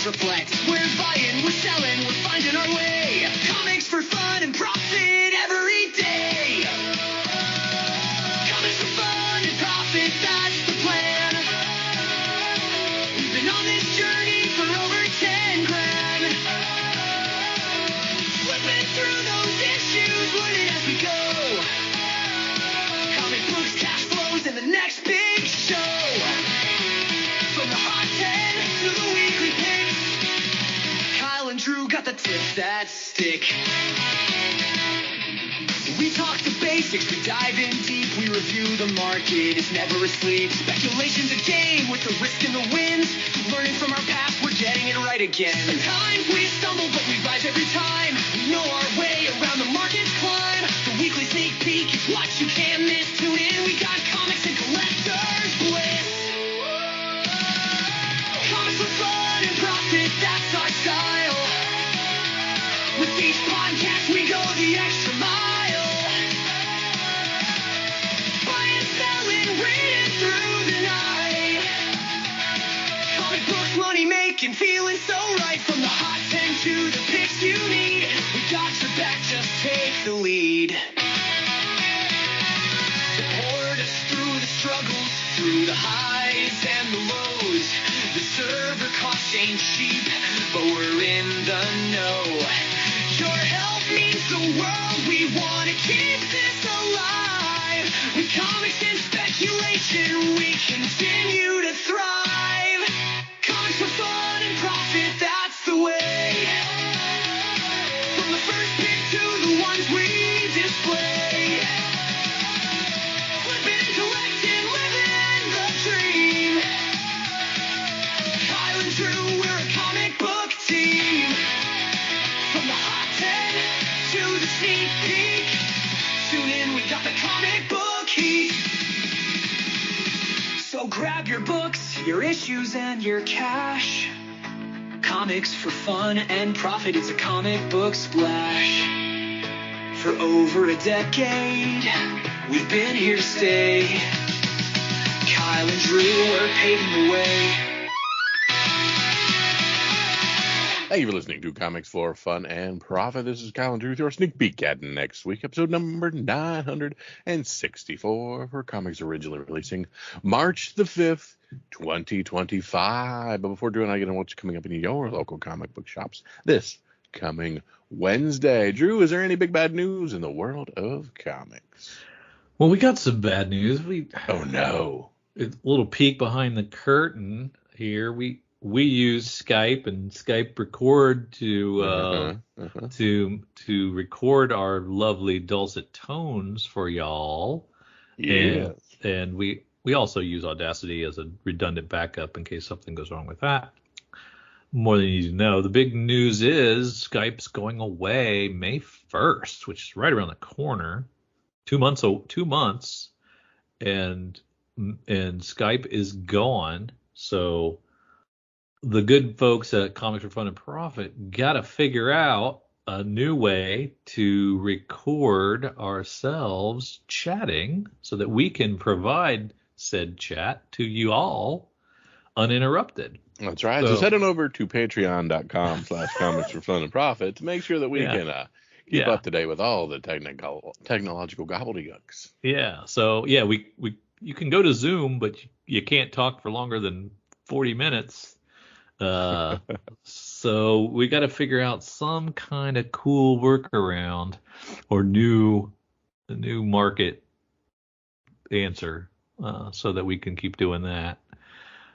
reflect. We're buying, we're selling, we're finding our way. Comics for fun and profit every day. Comics for fun and profit, that's the plan. We've been on this journey for over 10 grand. Flipping through those issues, learning as we go. Comic books, cash flows, and the next big show. From the hot 10 to the weekly picks, Kyle and Drew got the tips that stick. We talk the basics, we dive in deep, we review the market, it's never asleep. Speculation's a game with the risk and the wins. Learning from our past, we're getting it right again. Sometimes we stumble, but we rise every time. We know our way around the market's climb. The weekly sneak peek is what you can't miss. Tune in, we got comics and collectors bliss. Comics for fun and profit, that's our style. With each podcast, we go the extra mile. Buying, selling, reading through the night. Comic books, money making, feeling so right. From the hot 10 to the picks you need, we got your back, just take the lead. Support us through the struggles, through the highs and the lows. The server costs ain't cheap, but we're in the know. Your help means the world, we want to keep this alive. With comics and speculation, we continue to thrive. Comics for fun and profit, that's the way. From the first pick to the ones we display. Flipping, collecting, living the dream. Kyle and Drew, we're a comic book team. From the hot 10 to the sneak peek, tune in, we got the comic book heat. So grab your books, your issues, and your cash. Comics for fun and profit, it's a comic book splash. For over a decade, we've been here to stay. Kyle and Drew are paving the way. Thank you for listening to Comics for Fun and Profit. This is Kyle and Drew with your sneak peek at next week, episode number 964 for comics originally releasing March the 5th, 2025. But before Drew and I get into what's coming up in your local comic book shops this coming Wednesday, Drew, is there any big bad news in the world of comics? Well, we got some bad news. Oh, no. A little peek behind the curtain here. We use Skype and Skype Record to record our lovely dulcet tones for y'all. Yeah. And we also use Audacity as a redundant backup in case something goes wrong with that. More than you need to know. The big news is Skype's going away May 1st, which is right around the corner. 2 months, and Skype is gone. So the good folks at Comics for Fun and Profit got to figure out a new way to record ourselves chatting so that we can provide said chat to you all uninterrupted. That's right. So head on over to patreon.com/comics for fun and profit to make sure that we can keep up to date with all the technological gobbledygooks. Yeah. So you can go to Zoom, but you can't talk for longer than 40 minutes. So we got to figure out some kind of cool workaround or new market answer so that we can keep doing that.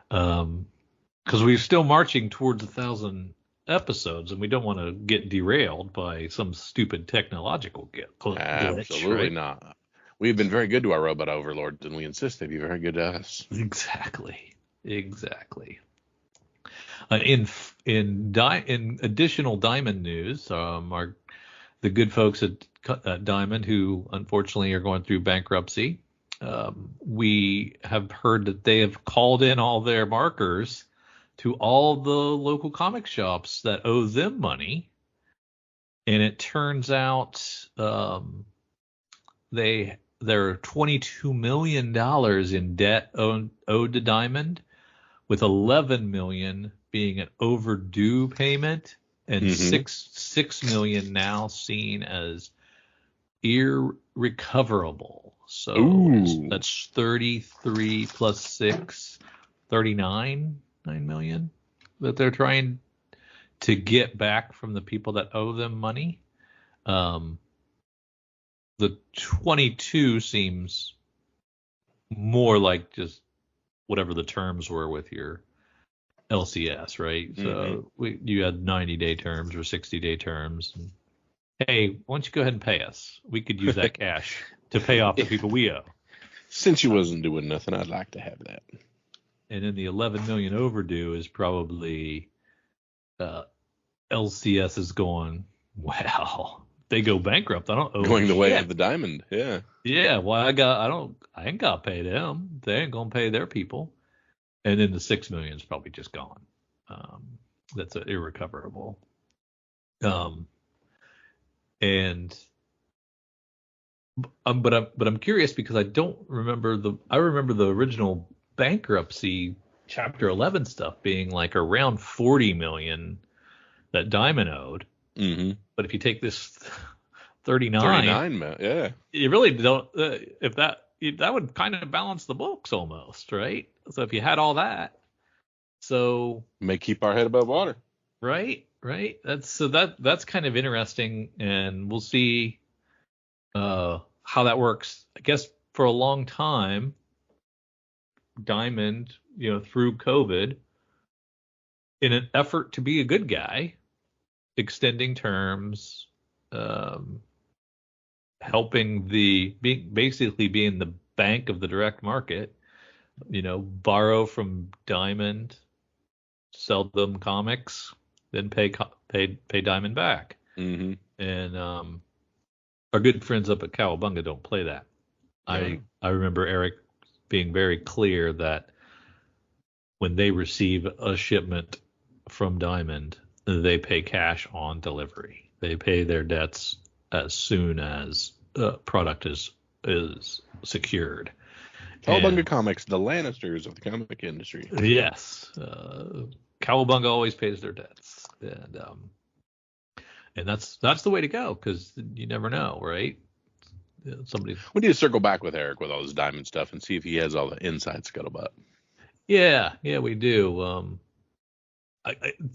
Because we're still marching towards 1,000 episodes, and we don't want to get derailed by some stupid technological glitch. Absolutely right? not. We've been very good to our robot overlords, and we insist they be very good to us. Exactly. In additional Diamond news, the good folks at Diamond, who unfortunately are going through bankruptcy, we have heard that they have called in all their markers to all the local comic shops that owe them money, and it turns out there are $22 million in debt owed to Diamond, with $11 million being an overdue payment, and Mm-hmm. 6 million now seen as irrecoverable. So Ooh. that's 33 plus 6, 39, 9 million that they're trying to get back from the people that owe them money. The 22 seems more like just whatever the terms were with your LCS, right? Mm-hmm. So you had 90-day terms or 60-day terms. And, hey, why don't you go ahead and pay us? We could use that cash to pay off the people we owe. Since you wasn't doing nothing, I'd like to have that. And then the 11 million overdue is probably LCS is going, wow, they go bankrupt. I don't owe Going the way shit. of the diamond, yeah. Yeah, well, I ain't got to pay them. They ain't gonna pay their people. And then the 6 million is probably just gone. That's irrecoverable. But I'm curious because I don't remember I remember the original bankruptcy Chapter 11 stuff being like around 40 million that Diamond owed. Mm-hmm. But if you take this 39, yeah. You really don't. If that would kind of balance the books almost, right? So if you had all that, so May keep our head above water. right. That's kind of interesting, and we'll see how that works. I guess for a long time, Diamond, through COVID, in an effort to be a good guy, extending terms, helping basically being the bank of the direct market, borrow from Diamond, sell them comics, then pay Diamond back. Mm-hmm. And our good friends up at Cowabunga don't play that. Yeah. I remember Eric being very clear that when they receive a shipment from Diamond, they pay cash on delivery. They pay their debts as soon as product is secured. Cowabunga Comics, the Lannisters of the comic industry. Yes, Cowabunga always pays their debts, and that's the way to go because you never know, right? We need to circle back with Eric with all this Diamond stuff and see if he has all the inside scuttlebutt. Yeah, we do.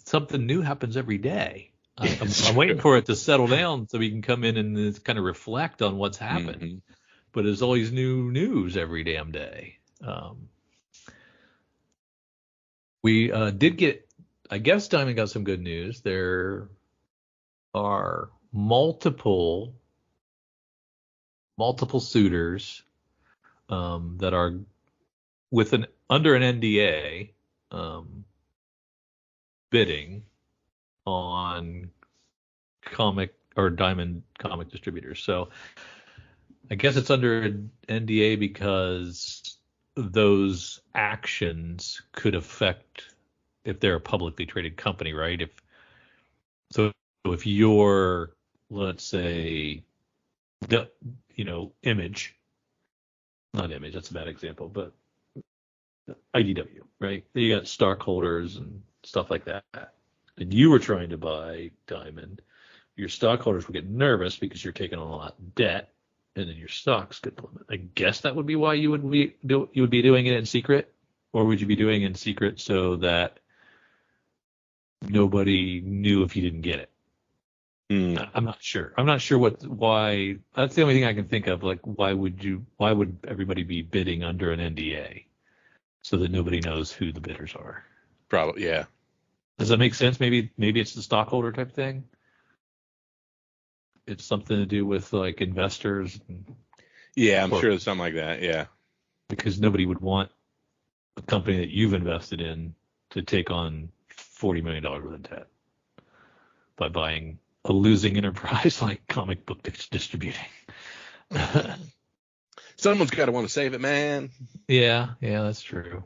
Something new happens every day. I'm waiting for it to settle down so we can come in and kind of reflect on what's happened. Mm-hmm. But there's always new news every damn day. We did get, I guess Diamond got some good news. There are multiple suitors that are under an NDA bidding on comic or Diamond comic distributors. So I guess it's under an NDA because those actions could affect if they're a publicly traded company, right? If you're, let's say, Image, not Image, that's a bad example, but IDW, right? You got stockholders and stuff like that. And you were trying to buy Diamond. Your stockholders would get nervous because you're taking on a lot of debt, and then your stocks could plummet. I guess that would be why you would be doing it in secret, or would you be doing it in secret so that nobody knew if you didn't get it? I'm not sure. I'm not sure why. That's the only thing I can think of. Like, why would everybody be bidding under an NDA so that nobody knows who the bidders are? Probably, yeah. Does that make sense? Maybe it's the stockholder type thing. It's something to do with like investors. Yeah, I'm sure it's something like that. Yeah. Because nobody would want a company that you've invested in to take on $40 million worth of debt by buying a losing enterprise like comic book distributing. Someone's got to want to save it, man. Yeah, that's true.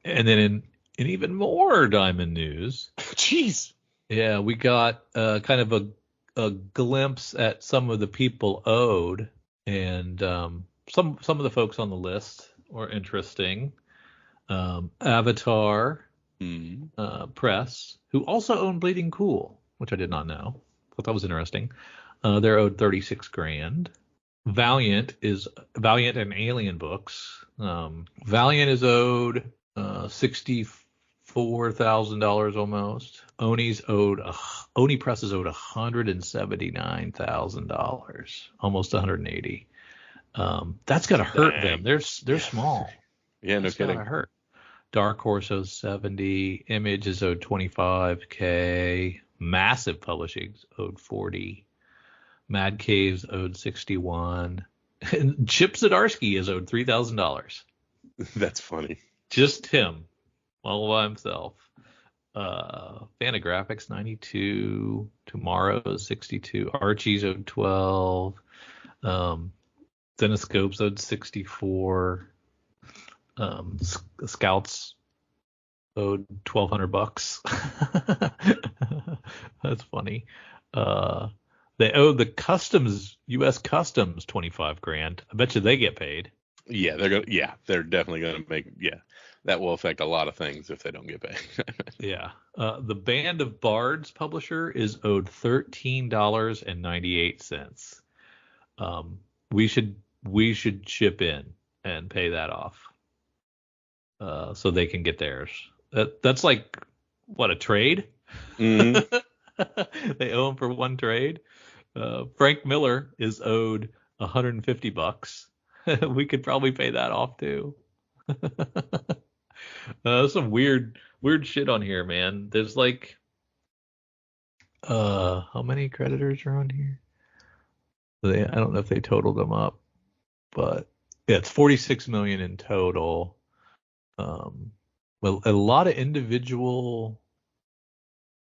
And then in even more Diamond news, jeez, yeah, we got kind of a glimpse at some of the people owed, and some of the folks on the list were interesting. Avatar Press, who also own Bleeding Cool, which I did not know. Thought that was interesting. They're owed $36,000. Valiant and Alien Books. Valiant is owed $64,000 almost. Oni Press is owed $179,000, almost $180,000. That's gotta hurt them. They're small. Yeah, that's no kidding. Gotta hurt. Dark Horse owes $70,000. Image is owed $25,000. Massive Publishing owed $40,000. Mad Caves owed $61,000. And Chip Zdarsky is owed $3,000. That's funny. Just him, all by himself. Fantagraphics $92,000. Tomorrow is $62,000. Archie's owed $12,000. Zenoscopes owed $64,000. Scouts owed $1,200. That's funny. They owe the U.S. Customs $25,000. I bet you they get paid. Yeah, they're definitely gonna make. Yeah, that will affect a lot of things if they don't get paid. Yeah. The Band of Bards publisher is owed $13.98. We should chip in and pay that off. So they can get theirs. That's like what, a trade? Mm-hmm. They owe them for one trade. Frank Miller is owed $150. We could probably pay that off too. Some weird shit on here, man. There's like, how many creditors are on here? I don't know if they totaled them up, but yeah, it's 46 million in total. Well, a lot of individual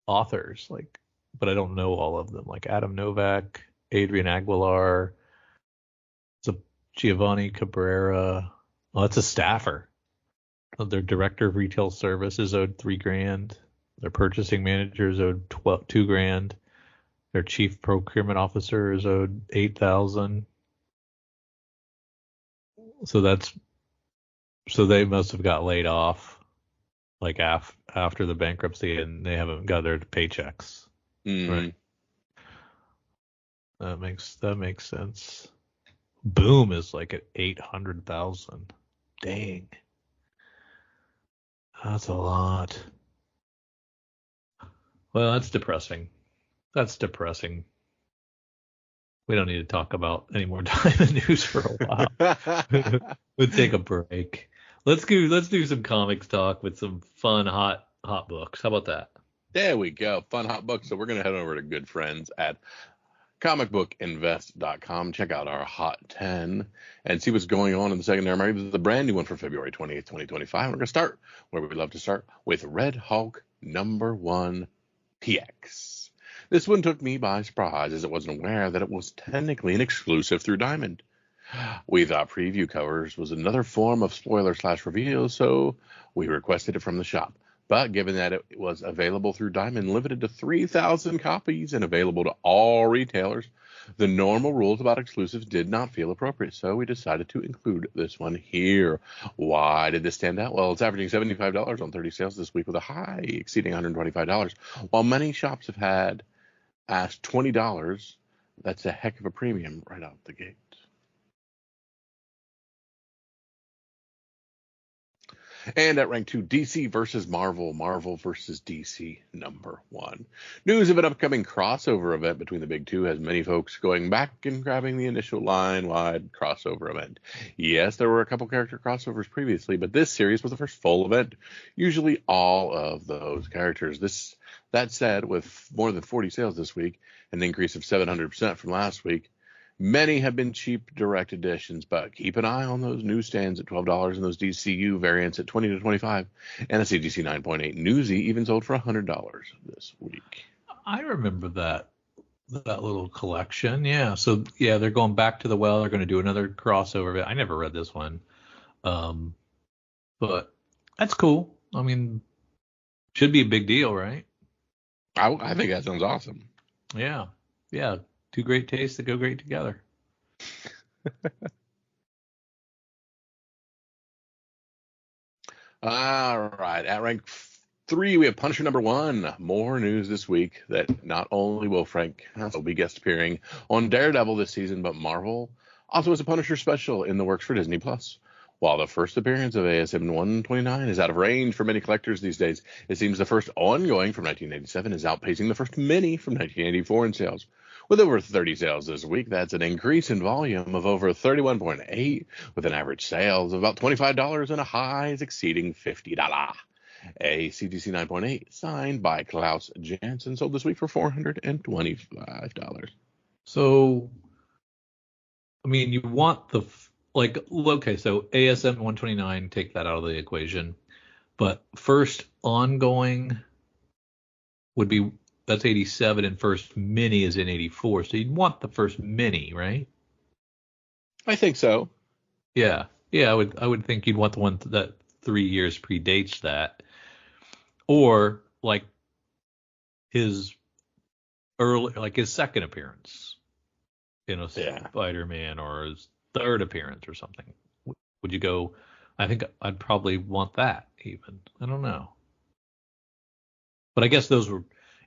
authors, like, but I don't know all of them, like Adam Novak, Adrian Aguilar, Giovanni Cabrera. Oh, that's a staffer. Their director of retail service is owed $3,000. Their purchasing manager is owed $2,000. Their chief procurement officer is owed $8,000. So they must have got laid off like after the bankruptcy, and they haven't got their paychecks. Right. That makes sense. Boom is like at 800,000. Dang. That's a lot. Well, that's depressing. We don't need to talk about any more Diamond news for a while. We'll take a break. Let's do some comics talk with some fun hot books. How about that? There we go. Fun hot books. So we're gonna head over to good friends at comicbookinvest.com. Check out our Hot 10 and see what's going on in the secondary market. This is the brand new one for February 28th, 2025. We're going to start where we love to start with Red Hulk #1 PX. This one took me by surprise as I wasn't aware that it was technically an exclusive through Diamond. We thought preview covers was another form of spoiler/reveal, so we requested it from the shop. But given that it was available through Diamond, limited to 3,000 copies and available to all retailers, the normal rules about exclusives did not feel appropriate, so we decided to include this one here. Why did this stand out? Well, it's averaging $75 on 30 sales this week with a high exceeding $125. While many shops have had asked $20, that's a heck of a premium right out the gate. And at rank 2, DC versus Marvel. Marvel versus DC #1. News of an upcoming crossover event between the big two has many folks going back and grabbing the initial line-wide crossover event. Yes, there were a couple character crossovers previously, but this series was the first full event. Usually all of those characters. That said, with more than 40 sales this week, an increase of 700% from last week, many have been cheap direct editions, but keep an eye on those newsstands at $12 and those DCU variants at $20 to $25. And a CGC 9.8 Newsy even sold for $100 this week. I remember that little collection. Yeah. So yeah, they're going back to the well. They're going to do another crossover. I never read this one, but that's cool. I mean, should be a big deal, right? I think that sounds awesome. Yeah. Yeah. Two great tastes that go great together. All right. At rank 3, we have Punisher number 1. More news this week that not only will Frank Castle be guest appearing on Daredevil this season, but Marvel also has a Punisher special in the works for Disney+. While the first appearance of ASM 129 is out of range for many collectors these days, it seems the first ongoing from 1987 is outpacing the first mini from 1984 in sales. With over 30 sales this week, that's an increase in volume of over 31.8, with an average sales of about $25 and a highs exceeding $50. A CGC 9.8 signed by Klaus Janson sold this week for $425. So, I mean, you want the okay, so ASM 129, take that out of the equation, but first ongoing would be, that's 87, and first mini is in 84. So you'd want the first mini, right? I think so. Yeah, I would think you'd want the one that 3 years predates that, or like his his second appearance in Spider-Man, or his third appearance or something. Would you go? I think I'd probably want that even. I don't know, but I guess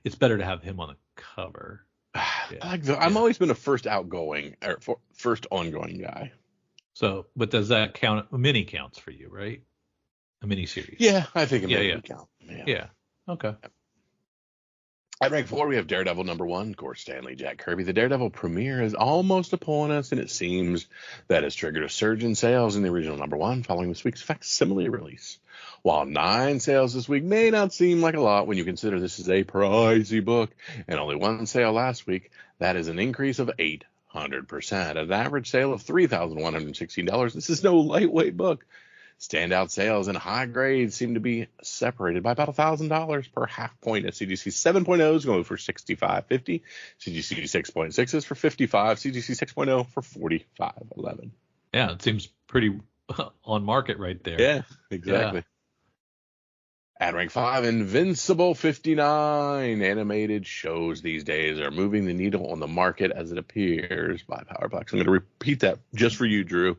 it's better to have him on the cover. Yeah. I'm always been a first ongoing guy. So, but does that count? A mini counts for you, right? A mini series. Yeah, I think a mini would count. Yeah. Okay. At rank 4, we have Daredevil number 1, of course, Stanley Jack Kirby. The Daredevil premiere is almost upon us, and it seems that has triggered a surge in sales in the original number 1 following this week's facsimile release. While 9 sales this week may not seem like a lot when you consider this is a pricey book, and only 1 sale last week, that is an increase of 800%. At an average sale of $3,116, this is no lightweight book. Standout sales and high grades seem to be separated by about $1,000 per half point. At CGC 7.0 is going for $65.50. CGC 6.6 is for $55. CGC 6.0 for $45.11. Yeah, it seems pretty on market right there. Yeah, exactly. Yeah. At rank 5, Invincible 59. Animated shows these days are moving the needle on the market as it appears by Powerplex. I'm going to repeat that just for you, Drew.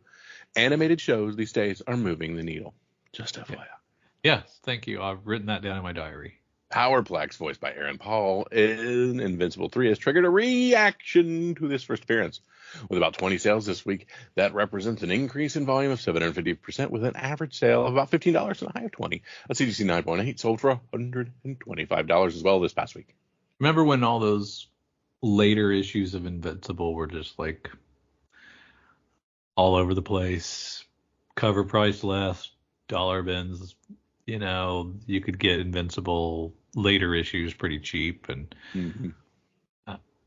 Animated shows these days are moving the needle. Just FYI. Yes, thank you. I've written that down in my diary. Powerplex, voiced by Aaron Paul, in Invincible 3 has triggered a reaction to this first appearance. With about 20 sales this week, that represents an increase in volume of 750%, with an average sale of about $15 and a high of $20. A CGC 9.8 sold for $125 as well this past week. Remember when all those later issues of Invincible were just like all over the place, cover price less, dollar bins, you could get Invincible later issues pretty cheap, and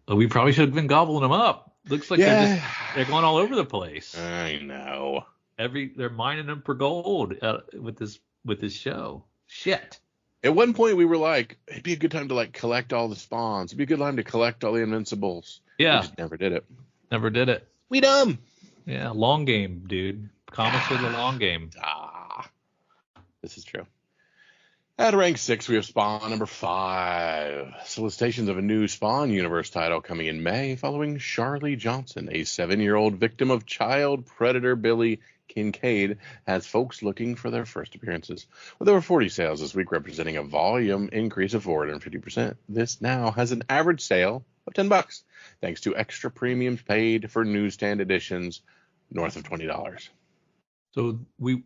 we probably should have been gobbling them up. Looks like they're going all over the place. I know. They're mining them for gold with this show. Shit. At one point we were like, it'd be a good time to collect all the spawns. It'd be a good time to collect all the Invincibles. Yeah. We just never did it. We dumb. Yeah, long game, dude. Comics are the long game. This is true. At rank 6, we have Spawn number 5. Solicitations of a new Spawn universe title coming in May following Charlie Johnson, a 7-year-old victim of child predator Billy Kincaid, has folks looking for their first appearances. With over 40 sales this week representing a volume increase of 450%, this now has an average sale of $10, thanks to extra premiums paid for newsstand editions north of $20. So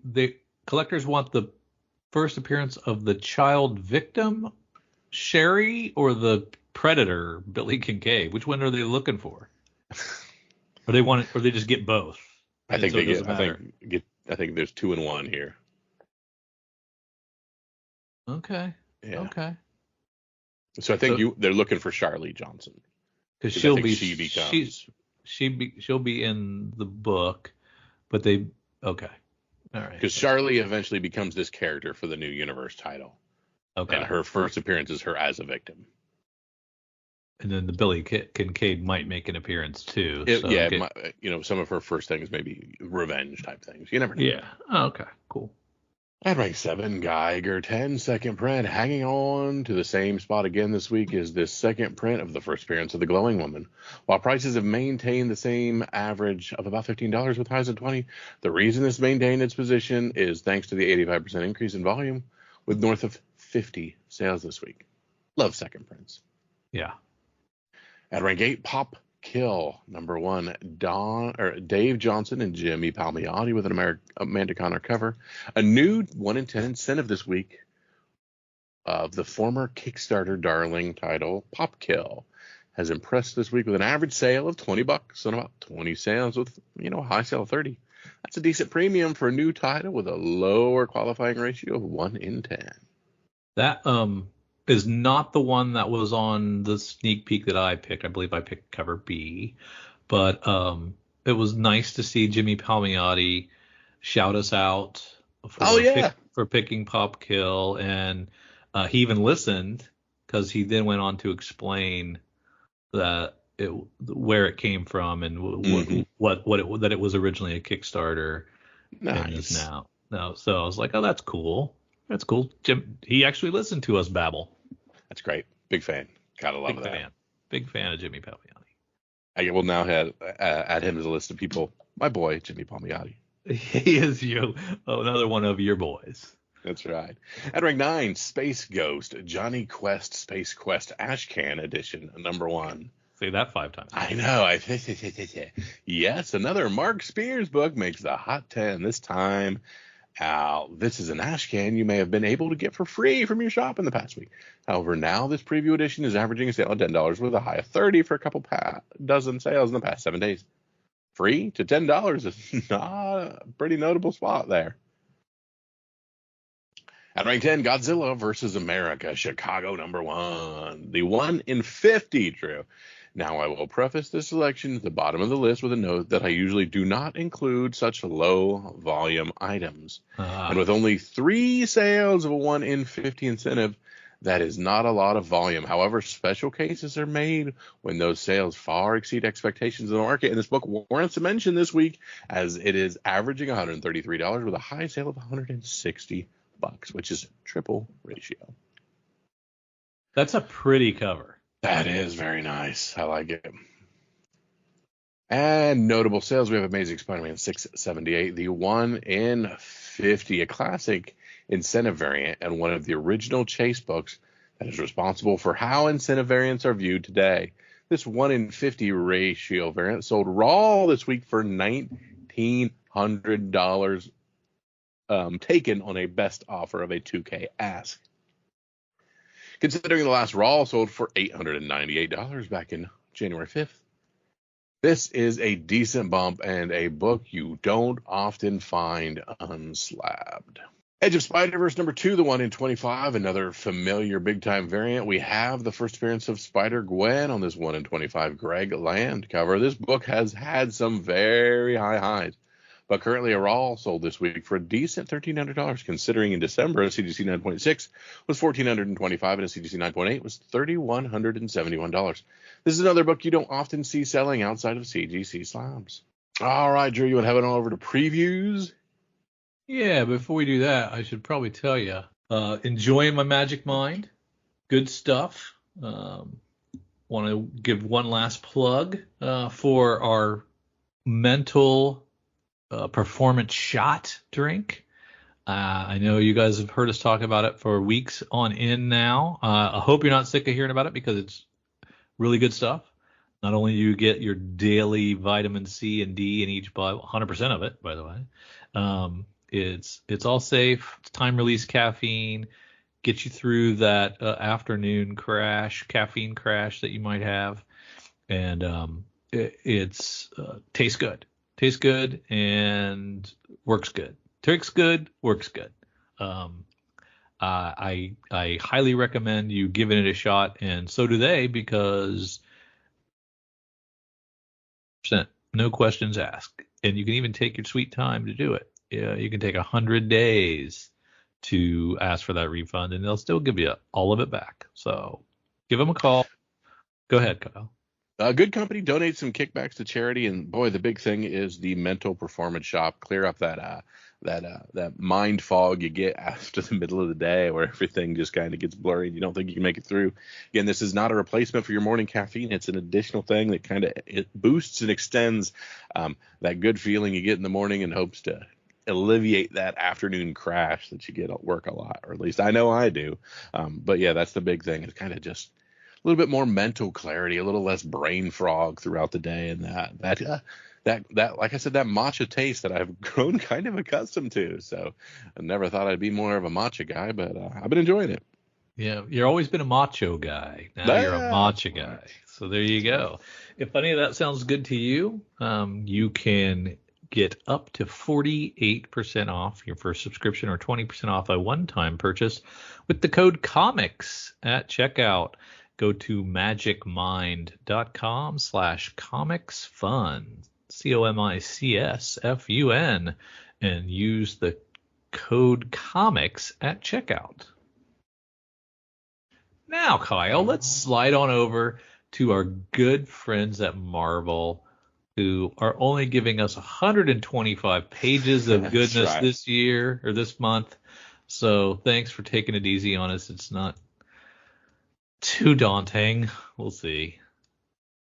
the collectors want the first appearance of the child victim, Sherry, or the predator, Billy Kincaid. Which one are they looking for? Or they just get both? I think there's 2 in 1 here. Okay. Yeah. Okay. So I think they're looking for Charlie Johnson. Because she'll be in the book, but they okay. All right. Because Charlie eventually becomes this character for the new universe title. Okay. And her first appearance is her as a victim. And then the Billy Kincaid might make an appearance too. Some of her first things may be revenge type things. You never know. Yeah. Oh, okay. Cool. At rank 7, Geiger 10, second print. Hanging on to the same spot again this week is this second print of the first appearance of the Glowing Woman. While prices have maintained the same average of about $15 with highs of $20, the reason it's maintained its position is thanks to the 85% increase in volume, with north of 50 sales this week. Love second prints. Yeah. At rank 8, Pop Kill, number 1, Dave Johnson and Jimmy Palmiotti with an Amanda Connor cover. A new 1 in 10 incentive this week of the former Kickstarter darling title, Pop Kill, has impressed this week with an average sale of $20 and about 20 sales with, a high sale of 30. That's a decent premium for a new title with a lower qualifying ratio of 1 in 10. That is not the one that was on the sneak peek that I picked. I believe I picked cover B, but it was nice to see Jimmy Palmiotti shout us out for picking Pop Kill, and he even listened because he then went on to explain where it came from and that it was originally a Kickstarter. Nice. And is now. So I was like, oh, that's cool. That's cool. Jim, he actually listened to us babble. That's great. Big fan. Gotta love that. Big fan of Jimmy Palmiotti. I will now add him as a list of people. My boy, Jimmy Palmiotti. He is another one of your boys. That's right. At rank 9, Space Ghost, Johnny Quest Space Quest Ashcan Edition, number 1. Say that 5 times. I know. Yes, another Marc Spears book makes the Hot 10 this time. This is an Ashcan you may have been able to get for free from your shop in the past week. However, now this preview edition is averaging a sale of $10 with a high of 30 for a couple dozen sales in the past 7 days. Free to $10 is not a pretty notable spot there. At rank 10, Godzilla vs. America, Chicago, number 1. The 1 in 50, Drew. Now, I will preface this selection at the bottom of the list with a note that I usually do not include such low volume items. And with only 3 sales of a 1 in 50 incentive, that is not a lot of volume. However, special cases are made when those sales far exceed expectations in the market. And this book warrants a mention this week as it is averaging $133 with a high sale of $160, which is triple ratio. That's a pretty cover. That is very nice. I like it. And notable sales, we have Amazing Spider-Man 678, the 1 in 50, a classic incentive variant and one of the original Chase books that is responsible for how incentive variants are viewed today. This 1 in 50 ratio variant sold raw this week for $1,900, taken on a best offer of a 2K ask. Considering the last raw sold for $898 back in January 5th. This is a decent bump and a book you don't often find unslabbed. Edge of Spider-Verse number 2, the 1 in 25, another familiar big-time variant. We have the first appearance of Spider-Gwen on this 1 in 25 Greg Land cover. This book has had some very high highs, but currently a raw sold this week for a decent $1,300, considering in December a CGC 9.6 was $1,425 and a CGC 9.8 was $3,171. This is another book you don't often see selling outside of CGC slabs. All right, Drew, you want to head on over to previews? Yeah, before we do that, I should probably tell you, enjoying my Magic Mind. Good stuff. Want to give one last plug for our mental performance shot drink. I know you guys have heard us talk about it for weeks on end now. I hope you're not sick of hearing about it because it's really good stuff. Not only do you get your daily vitamin C and D in each bottle, 100% of it, by the way. It's all safe. It's time release caffeine. Get you through that afternoon caffeine crash that you might have. And it's tastes good. Tastes good and works good. Tastes good, works good. I highly recommend you giving it a shot, and so do they, because no questions asked, and you can even take your sweet time to do it. Yeah, you can take 100 days to ask for that refund, and they'll still give you all of it back. So give them a call. Go ahead, Kyle. Good company, donate some kickbacks to charity, and boy, the big thing is the mental performance shop. Clear up that mind fog you get after the middle of the day, where everything just kind of gets blurry and you don't think you can make it through. Again, this is not a replacement for your morning caffeine. It's an additional thing that it boosts and extends that good feeling you get in the morning, and hopes to alleviate that afternoon crash that you get at work a lot, or at least I know I do. But yeah, that's the big thing. It's kind of just a little bit more mental clarity, a little less brain fog throughout the day, and that like I said, that matcha taste that I've grown kind of accustomed to. So I never thought I'd be more of a matcha guy, but I've been enjoying it. Yeah, you've always been a macho guy. Now you're a matcha guy. So there you go. If any of that sounds good to you, you can get up to 48% off your first subscription or 20% off a one-time purchase with the code COMICS at checkout. Go to magicmind.com/comicsfun, COMICSFUN, and use the code COMICS at checkout. Now, Kyle, let's slide on over to our good friends at Marvel, who are only giving us 125 pages of goodness this year or this month. So thanks for taking it easy on us. It's not too daunting. We'll see.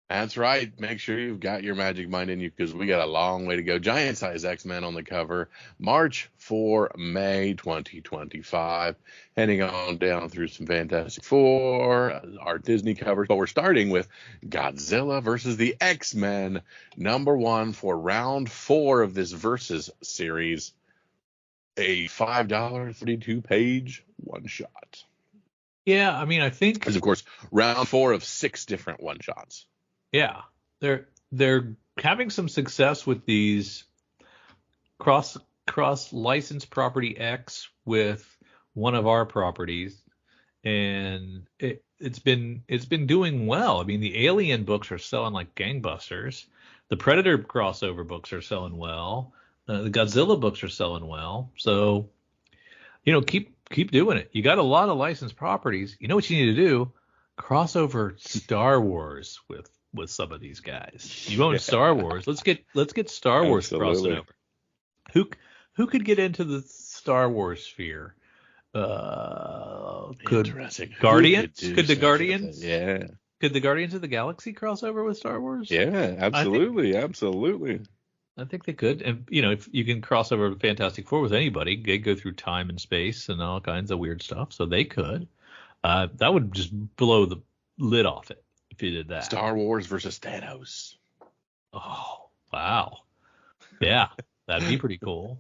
That's right. Make sure you've got your Magic Mind in you, because we got a long way to go. Giant size X-Men on the cover. March for May 2025. Heading on down through some Fantastic Four, our Disney covers. But we're starting with Godzilla versus the X-Men, #1 for round 4 of this Versus series. A $5 32-page one-shot. Yeah, I mean, I think... Because, of course, round 4 of 6 different one-shots. Yeah, they're having some success with these cross licensed property X with one of our properties, and it's been doing well. I mean, the Alien books are selling like gangbusters. The Predator crossover books are selling well. The Godzilla books are selling well. So, keep doing it. You got a lot of licensed properties. You know what you need to do? Crossover Star Wars with some of these guys. You own Star Wars. Let's get Star Wars crossing over. Who could get into the Star Wars sphere? Interesting. Guardians? Could the Guardians? Yeah. Could the Guardians of the Galaxy cross over with Star Wars? Yeah, absolutely, absolutely. I think they could. And if you can cross over Fantastic Four with anybody, they go through time and space and all kinds of weird stuff. So they could. That would just blow the lid off it if you did that. Star Wars versus Thanos. Oh, wow. Yeah, that'd be pretty cool.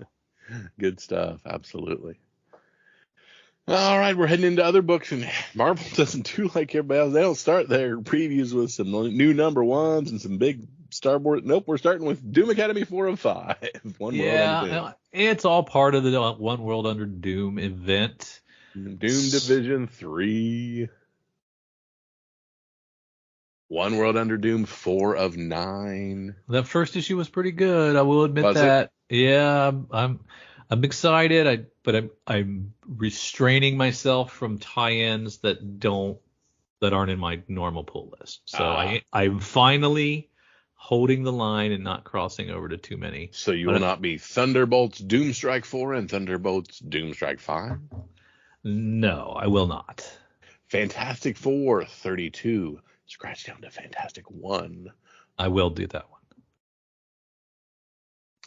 Good stuff. Absolutely. All right, we're heading into other books, and Marvel doesn't do like everybody else. They don't start their previews with some new #1s and some big Star Wars. Nope, we're starting with Doom Academy 405. One World Under Doom. It's all part of the One World Under Doom event. Doom Division 3. One World Under Doom 4 of 9. That first issue was pretty good. I will admit that. Yeah, I'm excited. But I'm restraining myself from tie-ins that aren't in my normal pull list. So I'm finally holding the line and not crossing over to too many. So you will not be Thunderbolts Doomstrike 4 and Thunderbolts Doomstrike 5? No, I will not. Fantastic Four 32. Scratch down to Fantastic 1. I will do that one.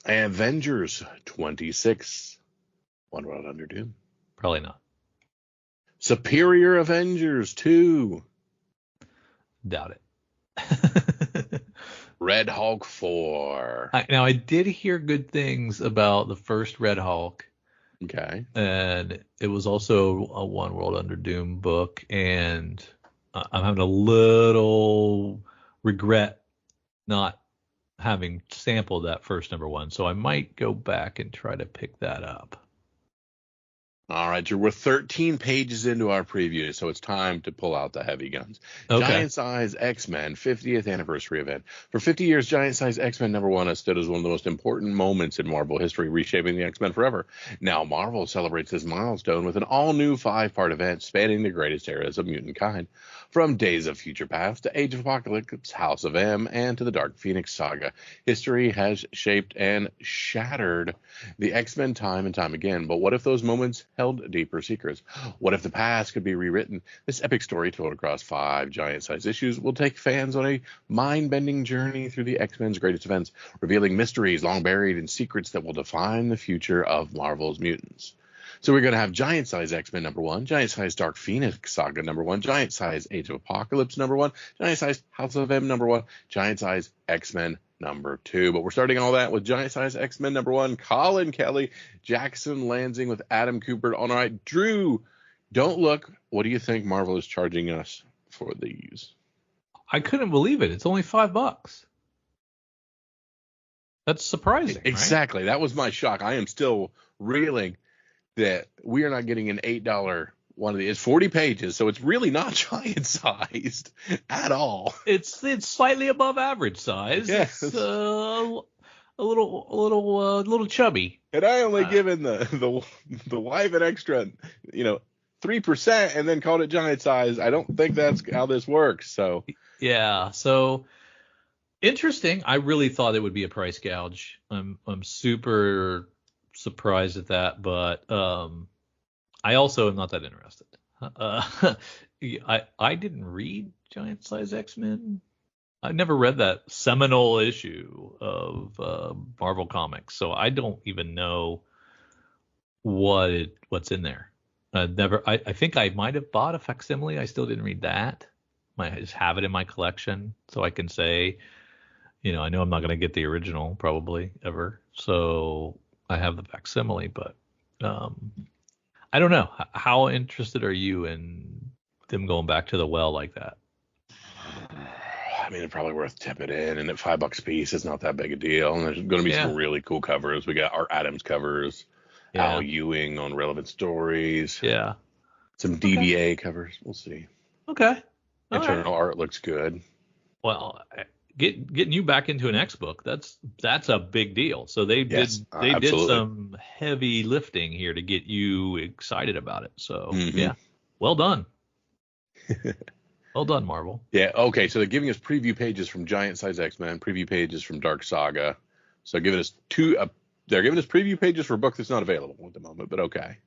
Avengers 26. One World Under Doom. Probably not. Superior Avengers 2. Doubt it. Red Hulk 4. Now, I did hear good things about the first Red Hulk. Okay. And it was also a One World Under Doom book. And I'm having a little regret not having sampled that first #1. So I might go back and try to pick that up. All right, we're 13 pages into our preview, so it's time to pull out the heavy guns. Okay. Giant Size X-Men 50th Anniversary Event. For 50 years, Giant Size X-Men #1 has stood as one of the most important moments in Marvel history, reshaping the X-Men forever. Now Marvel celebrates this milestone with an all-new 5-part event spanning the greatest eras of mutant kind. From Days of Future Past to Age of Apocalypse, House of M, and to the Dark Phoenix saga, history has shaped and shattered the X-Men time and time again. But what if those moments held deeper secrets. What if the past could be rewritten? This epic story told across 5 giant-sized issues will take fans on a mind-bending journey through the X-Men's greatest events, revealing mysteries long buried and secrets that will define the future of Marvel's mutants. So we're going to have giant-size X-Men #1, giant-size Dark Phoenix Saga #1, giant-size Age of Apocalypse #1, giant-size House of M #1, giant-size X-Men #2. But we're starting all that with giant-size X-Men #1, Colin Kelly, Jackson Lansing with Adam Cooper. All right, Drew, don't look. What do you think Marvel is charging us for these? I couldn't believe it. It's only $5. That's surprising. Exactly. Right? That was my shock. I am still reeling that we are not getting an $8 one of these. It's 40 pages, so it's really not giant sized at all. It's slightly above average size. Yes. It's a little chubby. And I only given the wife an extra, 3% and then called it giant size. I don't think that's how this works. So yeah. So interesting. I really thought it would be a price gouge. I'm super surprised at that, but I also am not that interested. I didn't read Giant Size X-Men. I never read that seminal issue of Marvel Comics, so I don't even know what's in there. I think I might have bought a facsimile. I still didn't read that. I just have it in my collection, so I can say, I know I'm not going to get the original probably ever. So I have the facsimile, but I don't know. How interested are you in them going back to the well like that? I mean, it's probably worth tipping in, and at $5 a piece, it's not that big a deal. And there's going to be some really cool covers. We got Art Adams covers, Al Ewing on Relevant Stories. Yeah. Some DBA covers. We'll see. Okay. Internal art looks good. Well, getting you back into an X book, that's a big deal. So they did some heavy lifting here to get you excited about it. So yeah, well done. Well done, Marvel. Yeah. Okay. So they're giving us preview pages from Giant Size X-Men, preview pages from Dark Saga. So giving us they're giving us preview pages for a book that's not available at the moment, but okay.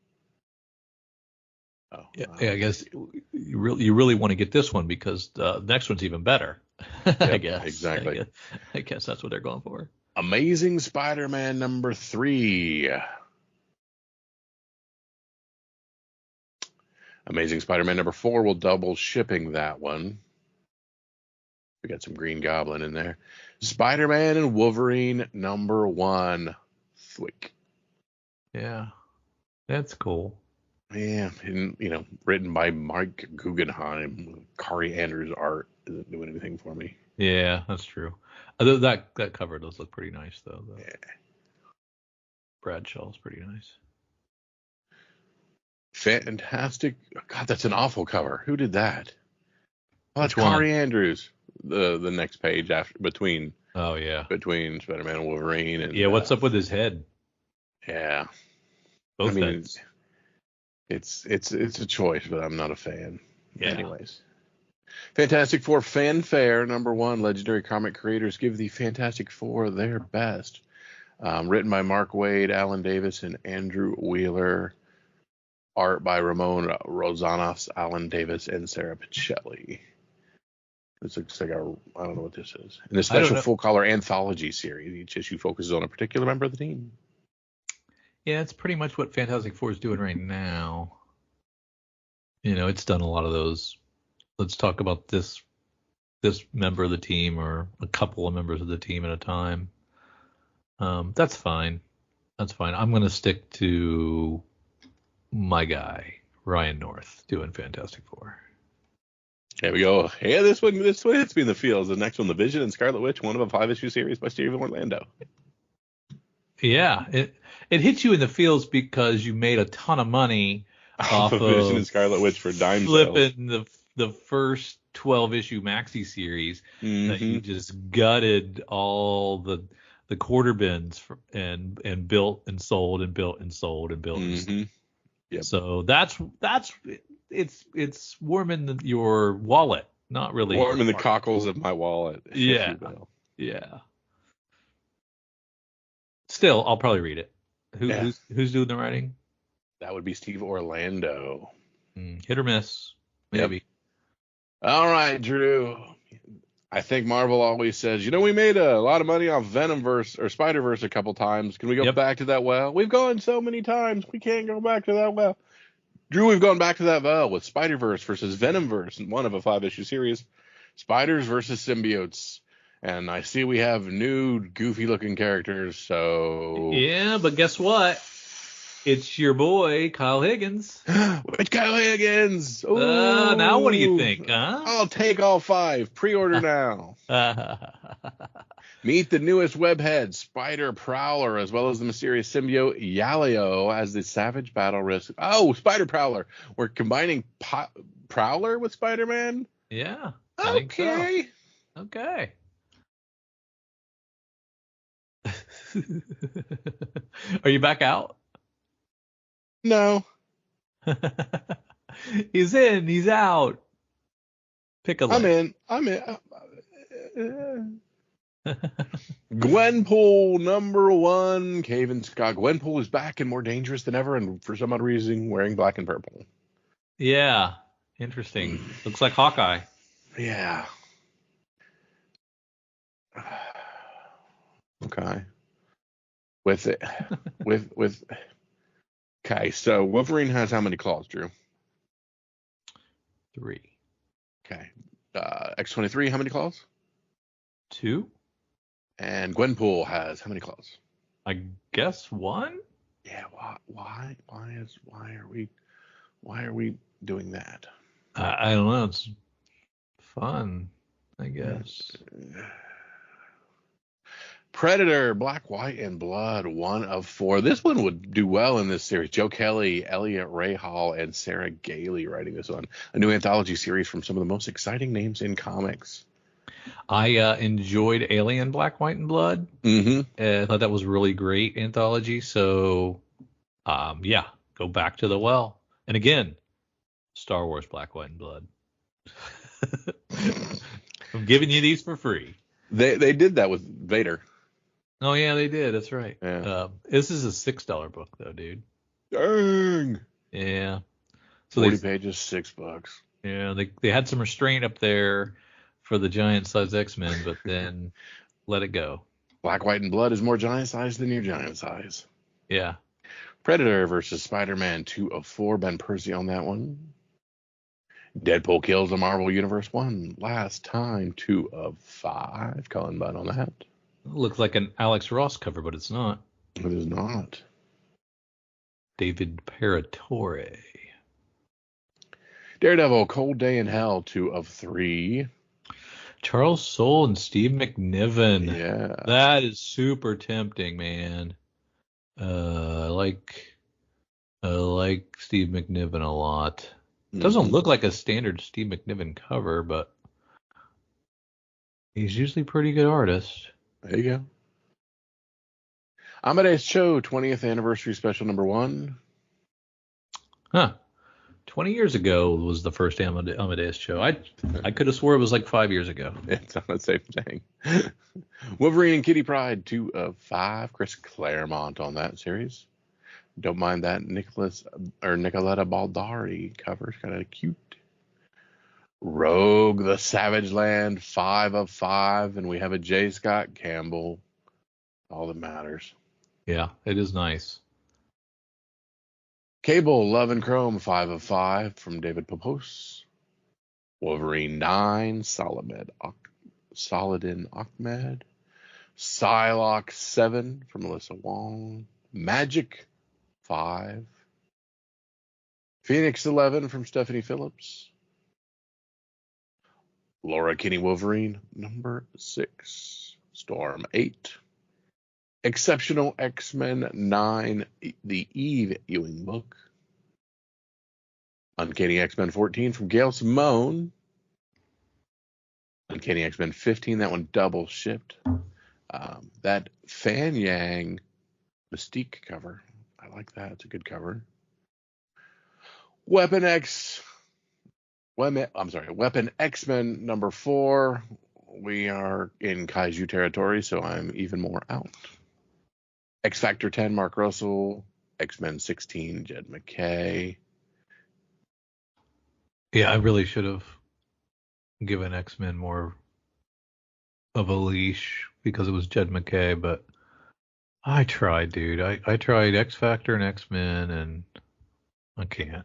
Oh, yeah, I guess you really want to get this one because the next one's even better. Yep, I guess. Exactly. I guess that's what they're going for. Amazing Spider-Man #3. Amazing Spider-Man #4 will double shipping that one. We got some Green Goblin in there. Spider-Man and Wolverine #1. Thwick. Yeah, that's cool. Yeah, and, written by Marc Guggenheim. Kari Andrews' art isn't doing anything for me. Yeah, that's true. Although that cover does look pretty nice, though. Yeah. Bradshaw's pretty nice. Fantastic. God, that's an awful cover. Who did that? Oh, that's Which one? Kari Andrews. The next page between Spider-Man and Wolverine. And, what's up with his head? Yeah. Both heads. It's a choice, but I'm not a fan. Yeah. Anyways. Fantastic Four Fanfare #1. Legendary comic creators give the Fantastic Four their best. Written by Mark Waid, Alan Davis, and Andrew Wheeler. Art by Ramon Rosanas, Alan Davis, and Sarah Pichelli. This looks like I don't know what this is. In the special full-color anthology series, each issue focuses on a particular member of the team. Yeah, it's pretty much what Fantastic Four is doing right now. It's done a lot of those. Let's talk about this member of the team or a couple of members of the team at a time. That's fine. I'm going to stick to my guy, Ryan North, doing Fantastic Four. There we go. Yeah, this one hits me in the feels. The next one, The Vision and Scarlet Witch, one of a 5-issue series by Steven Orlando. Yeah, it hits you in the feels because you made a ton of money off of Vision and Scarlet Witch for dime flipping the first 12-issue maxi series that you just gutted all the quarter bins and built and sold and built and sold and built. Yep. So that's it's warming your wallet, not really warming the cockles of my wallet. Yeah. Yeah. Still, I'll probably read it. Who's doing the writing? That would be Steve Orlando. Hit or miss, maybe. Yep. All right, Drew. I think Marvel always says, we made a lot of money off Venomverse or Spider-Verse a couple times. Can we go back to that well? We've gone so many times. We can't go back to that well. Drew, we've gone back to that well with Spider-Verse versus Venomverse in one of a 5-issue series. Spiders versus symbiotes. And I see we have new goofy-looking characters, so... Yeah, but guess what? It's your boy, Kyle Higgins. It's Kyle Higgins! Now what do you think, huh? I'll take all 5. Pre-order now. Meet the newest webhead, Spider Prowler, as well as the mysterious symbiote Yaleo as the savage battle risk. Oh, Spider Prowler. We're combining Prowler with Spider-Man? Yeah. Okay. So. Okay. Are you back out? No. He's in. He's out. Pick a leg. I'm in. Gwenpool #1. Caven Scott. Gwenpool is back and more dangerous than ever, and for some odd reason wearing black and purple. Yeah. Interesting. Looks like Hawkeye. Yeah. Okay. Okay, so Wolverine has how many claws, Drew? 3. Okay. X-23, how many claws? 2. And Gwenpool has how many claws? I guess 1. Yeah. Why are we doing that? I don't know. It's fun, I guess. Predator, Black, White, and Blood, 1 of 4. This one would do well in this series. Joe Kelly, Elliot Ray Hall, and Sarah Gailey writing this one. A new anthology series from some of the most exciting names in comics. I enjoyed Alien, Black, White, and Blood. Mm-hmm. I thought that was really great anthology. So, go back to the well. And again, Star Wars, Black, White, and Blood. I'm giving you these for free. They did that with Vader. Oh, yeah, they did. That's right. Yeah. This is a $6 book, though, dude. Dang. Yeah. So 40 pages, $6. Yeah, they had some restraint up there for the giant size X-Men, but then let it go. Black, White, and Blood is more giant size than your giant size. Yeah. Predator versus Spider-Man, 2 of 4. Ben Percy on that one. Deadpool kills the Marvel Universe, 1 last time, 2 of 5. Colin Budd on that. Looks like an Alex Ross cover, but it's not. It is not. David Paratore. Daredevil, Cold Day in Hell, 2 of 3. Charles Soule and Steve McNiven. Yeah. That is super tempting, man. I like Steve McNiven a lot. It doesn't look like a standard Steve McNiven cover, but he's usually a pretty good artist. There you go. Amadeus Cho, 20th anniversary special #1. Huh. 20 years ago was the first Amadeus Cho. I could have swore it was like 5 years ago. It's on the same thing. Wolverine and Kitty Pryde, 2 of 5. Chris Claremont on that series. Don't mind that Nicoletta Baldari cover's kind of cute. Rogue the Savage Land, 5 of 5, and we have a J. Scott Campbell. All that matters. Yeah, it is nice. Cable, Love and Chrome, 5 of 5 from David Popos. Wolverine 9, Saladin Ahmed. Psylocke 7 from Melissa Wong. Magic 5. Phoenix 11 from Stephanie Phillips. Laura Kinney Wolverine #6. Storm 8. Exceptional X-Men 9, the Eve Ewing book. Uncanny X-Men 14 from Gail Simone. Uncanny X-Men 15, that one double shipped. That Fan Yang Mystique cover, I like that. It's a good cover. Weapon X-Men #4. We are in Kaiju territory, so I'm even more out. X Factor 10, Mark Russell. X-Men 16, Jed MacKay. Yeah, I really should have given X-Men more of a leash because it was Jed MacKay, but I tried, dude. I tried X Factor and X-Men, and I can't.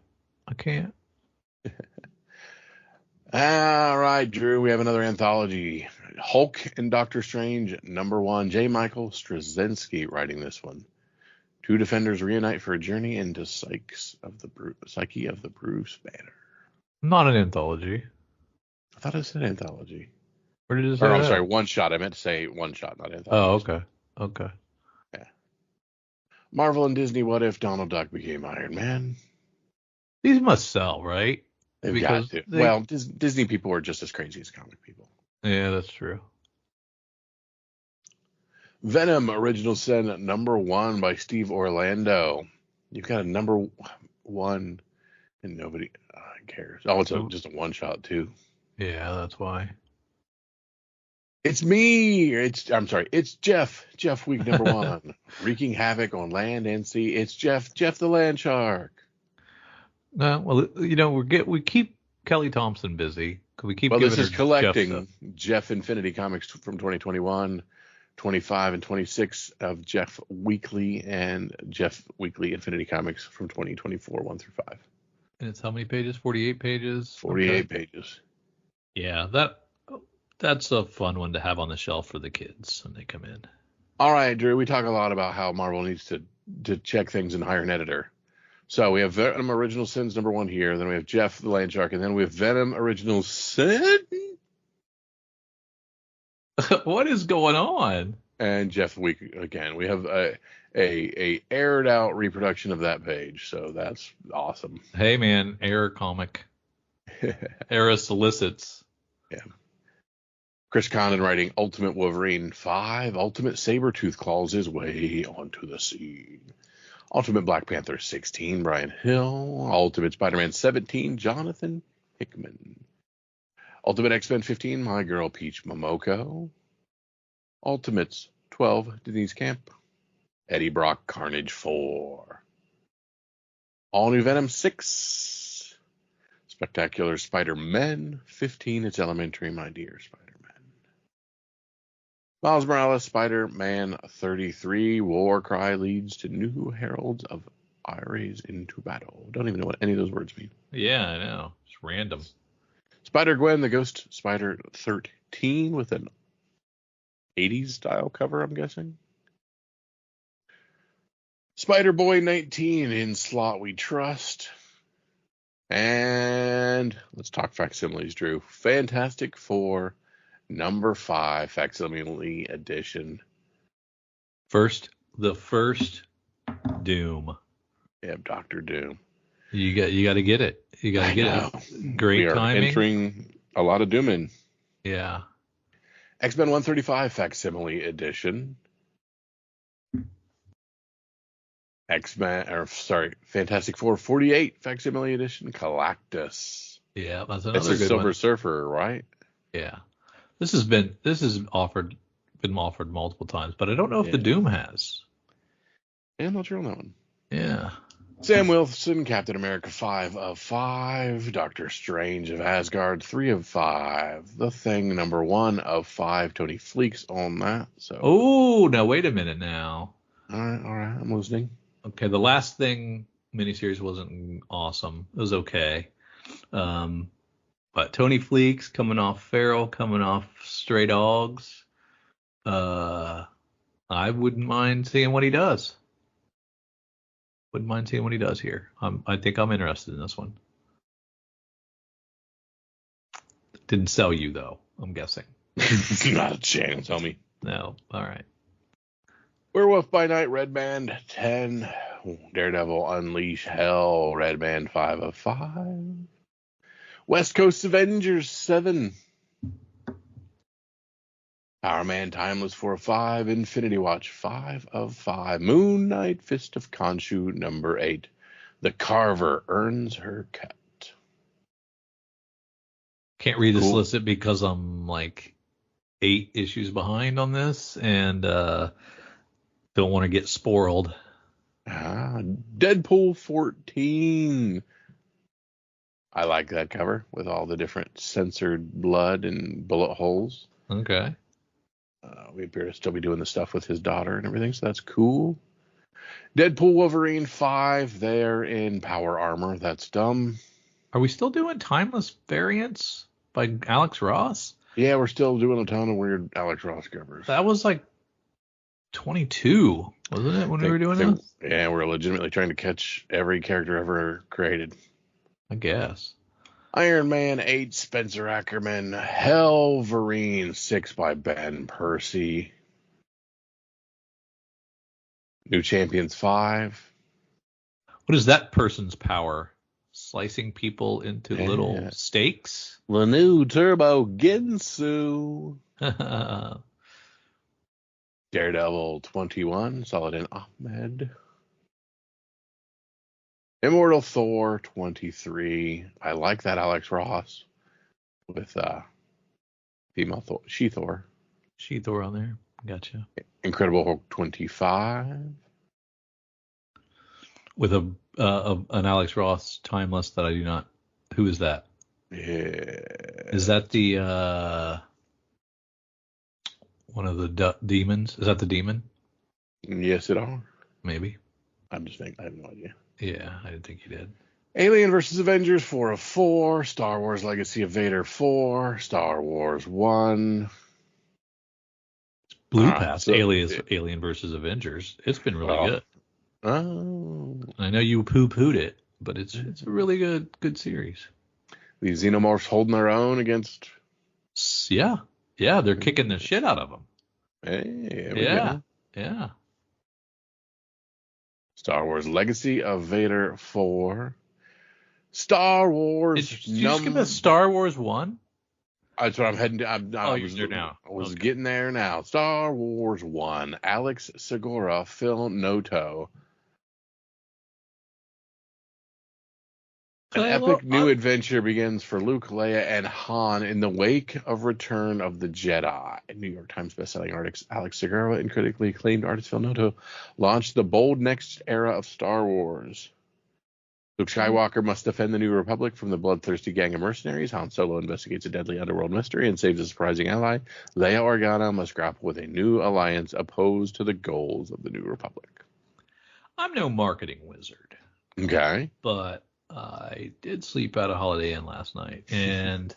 All right, Drew, we have another anthology. Hulk and Doctor Strange, #1. J. Michael Straczynski writing this one. Two Defenders reunite for a journey into psyche of the Bruce Banner. Not an anthology. I thought it said anthology. Where did it say? Or, I'm that? sorry, one shot. I meant to say one shot, not anthology. Oh, okay. Yeah. Marvel and Disney, what if Donald Duck became Iron Man? These must sell, right? They've Because got to. Well, Disney people are just as crazy as comic people. Yeah, that's true. Venom Original Sin #1 by Steve Orlando. You've got a #1 and nobody cares. Oh, it's just a one shot too. Yeah, that's why. It's me. It's Jeff. Jeff week #1. Wreaking havoc on land and sea. It's Jeff the Land Shark. No, well, we keep Kelly Thompson busy. We keep. Well, giving this is her collecting Jeff Infinity comics from 2021, 25, and 26 of Jeff Weekly and Jeff Weekly Infinity comics from 2024, 1 through 5. And it's how many pages? 48 pages. 48 pages. Yeah, that's a fun one to have on the shelf for the kids when they come in. All right, Drew. We talk a lot about how Marvel needs to check things and hire an editor. So we have Venom Original Sins #1 here. Then we have Jeff the Land Shark, and then we have Venom Original Sin. What is going on? And Jeff Week again. We have a aired out reproduction of that page, so that's awesome. Hey man, Error comic. Era solicits. Yeah. Chris Condon writing Ultimate Wolverine 5. Ultimate Sabretooth claws his way onto the scene. Ultimate Black Panther 16, Brian Hill. Ultimate Spider-Man 17, Jonathan Hickman. Ultimate X-Men 15, my girl Peach Momoko. Ultimates 12, Denise Camp. Eddie Brock Carnage 4. All New Venom 6. Spectacular Spider-Man 15, it's elementary, my dear Spider-Man. Miles Morales, Spider-Man 33, War Cry leads to new heralds of Ares into battle. Don't even know what any of those words mean. Yeah, I know. It's random. Spider-Gwen, the Ghost Spider 13 with an 80s style cover, I'm guessing. Spider-Boy 19 in slot we trust. And let's talk facsimiles, Drew. Fantastic Four #5 facsimile edition. The first Doom. Yeah, Dr. Doom. You got to get it. You got to get it. Great timing. We are entering a lot of Doom in. Yeah. X-Men 135 facsimile edition. Fantastic Four 48 facsimile edition. Galactus. Yeah, that's another It's a good Silver one. Surfer, right? Yeah. This has been offered multiple times, but I don't know if the Doom has. Yeah, I'm not sure on that one. Yeah. Sam Wilson, Captain America 5 of 5. Doctor Strange of Asgard 3 of 5. The Thing #1 of 5. Tony Fleeks on that. So. Oh, now wait a minute now. All right, I'm listening. Okay, the Last Thing miniseries wasn't awesome. It was okay. But Tony Fleeks coming off Feral, coming off Stray Dogs. I wouldn't mind seeing what he does. Wouldn't mind seeing what he does here. I think I'm interested in this one. Didn't sell you though, I'm guessing. Not a chance, homie. No. All right. Werewolf by Night, Red Band 10. Daredevil Unleash Hell, Red Band 5 of 5. West Coast Avengers 7. Power Man Timeless 4 of 5. Infinity Watch 5 of 5. Moon Knight Fist of Khonshu #8. The Carver earns her cut. Can't read the solicit because I'm like 8 issues behind on this and don't want to get spoiled. Deadpool 14. I like that cover with all the different censored blood and bullet holes. Okay. We appear to still be doing the stuff with his daughter and everything, so that's cool. Deadpool Wolverine 5, they're in power armor. That's dumb. Are we still doing timeless variants by Alex Ross? Yeah, we're still doing a ton of weird Alex Ross covers. That was like 22, wasn't it, when we were doing this? Yeah, we're legitimately trying to catch every character ever created. I guess. Iron Man 8, Spencer Ackerman. Hellverine 6 by Ben Percy. New Champions 5. What is that person's power? Slicing people into little steaks? The new Turbo Ginsu. Daredevil 21, Saladin Ahmed. Immortal Thor 23. I like that Alex Ross with female Thor, She-Thor. She-Thor on there. Gotcha. Incredible Hulk 25. With an Alex Ross timeless that I do not. Who is that? Yeah. Is that the one of the demons? Is that the demon? Yes, it are. Maybe. I'm just thinking. I have no idea. Yeah, I didn't think you did. Alien vs. Avengers 4 of 4. Star Wars Legacy of Vader 4. Star Wars 1. Blew past Alien vs. Avengers. It's been really good. Oh. I know you poo-pooed it, but it's a really good series. The Xenomorphs holding their own against. Yeah, they're kicking the shit out of them. Hey, yeah. Star Wars Legacy of Vader 4. Star Wars. Did you just give us Star Wars 1? That's what I'm heading to. You're there now. I was getting there now. Star Wars 1. Alex Segura, Phil Noto. An epic new adventure begins for Luke, Leia, and Han in the wake of Return of the Jedi. New York Times bestselling artist Alex Segura and critically acclaimed artist Phil Noto launched the bold next era of Star Wars. Luke Skywalker must defend the New Republic from the bloodthirsty gang of mercenaries. Han Solo investigates a deadly underworld mystery and saves a surprising ally. Leia Organa must grapple with a new alliance opposed to the goals of the New Republic. I'm no marketing wizard. Okay. But I did sleep at a Holiday Inn last night, and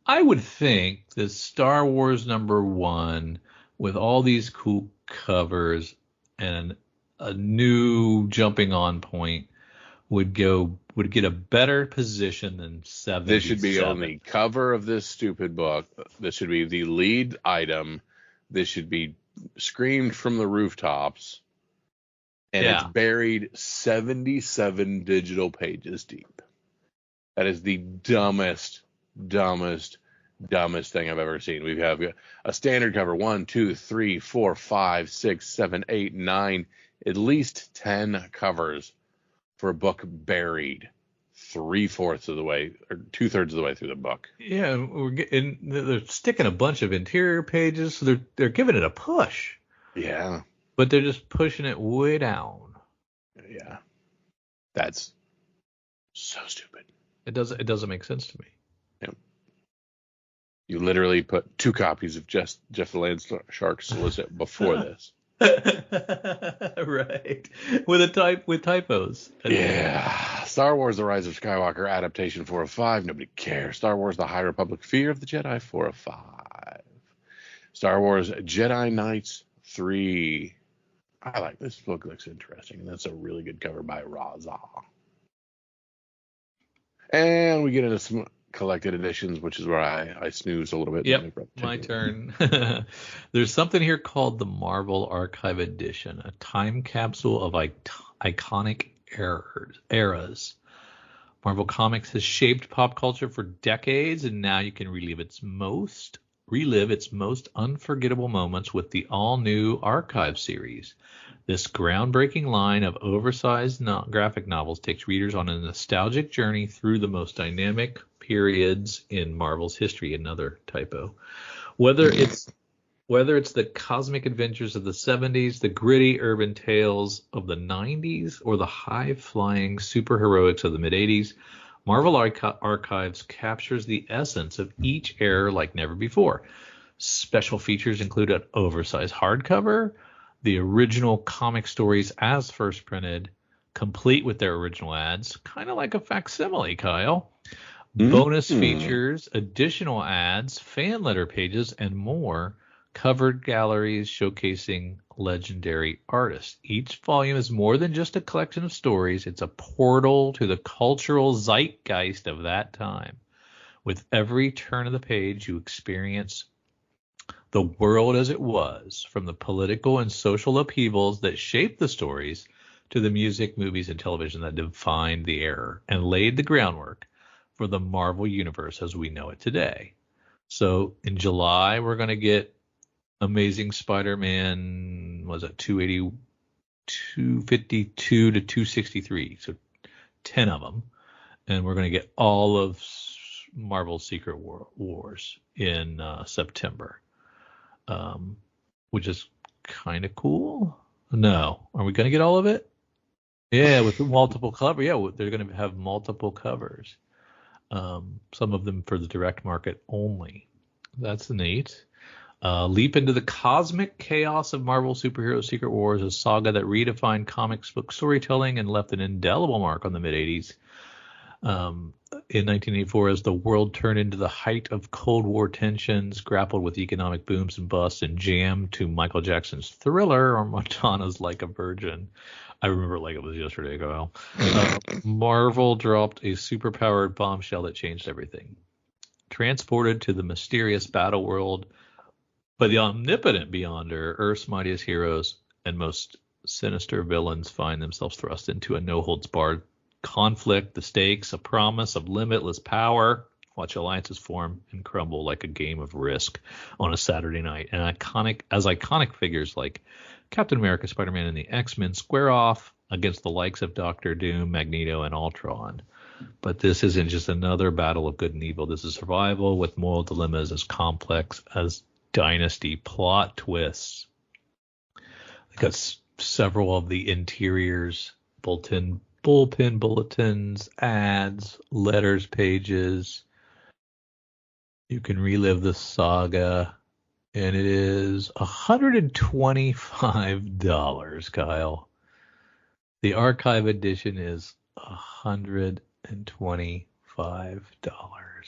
I would think that Star Wars #1, with all these cool covers and a new jumping on point, would get a better position than 77. This should be on the cover of this stupid book. This should be the lead item. This should be screamed from the rooftops. And it's buried 77 digital pages deep. That is the dumbest thing I've ever seen. We have a standard cover, 1, 2, 3, 4, 5, 6, 7, 8, 9, at least 10 covers for a book buried 3/4 of the way, or 2/3 of the way through the book. Yeah, and they're sticking a bunch of interior pages, so they're giving it a push. Yeah. But they're just pushing it way down. Yeah. That's so stupid. It doesn't make sense to me. Yeah. You literally put 2 copies of Jeff the Land Shark solicit before this. Right. With typos. Yeah. Star Wars The Rise of Skywalker adaptation 4 of 5. Nobody cares. Star Wars The High Republic Fear of the Jedi 4 of 5. Star Wars Jedi Knights 3. I like this book. Looks interesting, and that's a really good cover by Rahzzah. And we get into some collected editions, which is where I snooze a little bit. Yep, my turn. There's something here called the Marvel Archive Edition, a time capsule of iconic eras. Marvel Comics has shaped pop culture for decades, and now you can relive its most unforgettable moments with the all-new Archive series. This groundbreaking line of oversized graphic novels takes readers on a nostalgic journey through the most dynamic periods in Marvel's history. Another typo. Whether it's Whether it's the cosmic adventures of the 70s, the gritty urban tales of the 90s, or the high-flying superheroics of the mid-80s, Marvel Archives captures the essence of each era like never before. Special features include an oversized hardcover, the original comic stories as first printed, complete with their original ads, kind of like a facsimile, Kyle. Bonus features, additional ads, fan letter pages, and more. Covered galleries showcasing legendary artists. Each volume is more than just a collection of stories. It's a portal to the cultural zeitgeist of that time. With every turn of the page, you experience the world as it was, from the political and social upheavals that shaped the stories to the music, movies, and television that defined the era and laid the groundwork for the Marvel Universe as we know it today. So in July, we're going to get Amazing Spider-Man, was it 252 to 263, so 10 of them. And we're going to get all of Marvel's Secret Wars in September, which is kind of cool. No. Are we going to get all of it? Yeah, with multiple covers. Yeah, they're going to have multiple covers. Some of them for the direct market only. That's neat. Leap into the cosmic chaos of Marvel Superhero Secret Wars, a saga that redefined comics book storytelling and left an indelible mark on the mid-'80s. In 1984, as the world turned into the height of Cold War tensions, grappled with economic booms and busts, and jammed to Michael Jackson's Thriller or Madonna's Like a Virgin. I remember like it was yesterday, Kyle. Marvel dropped a superpowered bombshell that changed everything. Transported to the mysterious battle world by the omnipotent Beyonder, Earth's mightiest heroes and most sinister villains find themselves thrust into a no-holds-barred conflict, the stakes, a promise of limitless power. Watch alliances form and crumble like a game of Risk on a Saturday night. And iconic figures like Captain America, Spider-Man, and the X-Men square off against the likes of Doctor Doom, Magneto, and Ultron. But this isn't just another battle of good and evil. This is survival with moral dilemmas as complex as dynasty plot twists. I got several of the interiors, bullpen bulletins, ads, letters pages. You can relive the saga, and it is $125, Kyle. The archive edition is $125.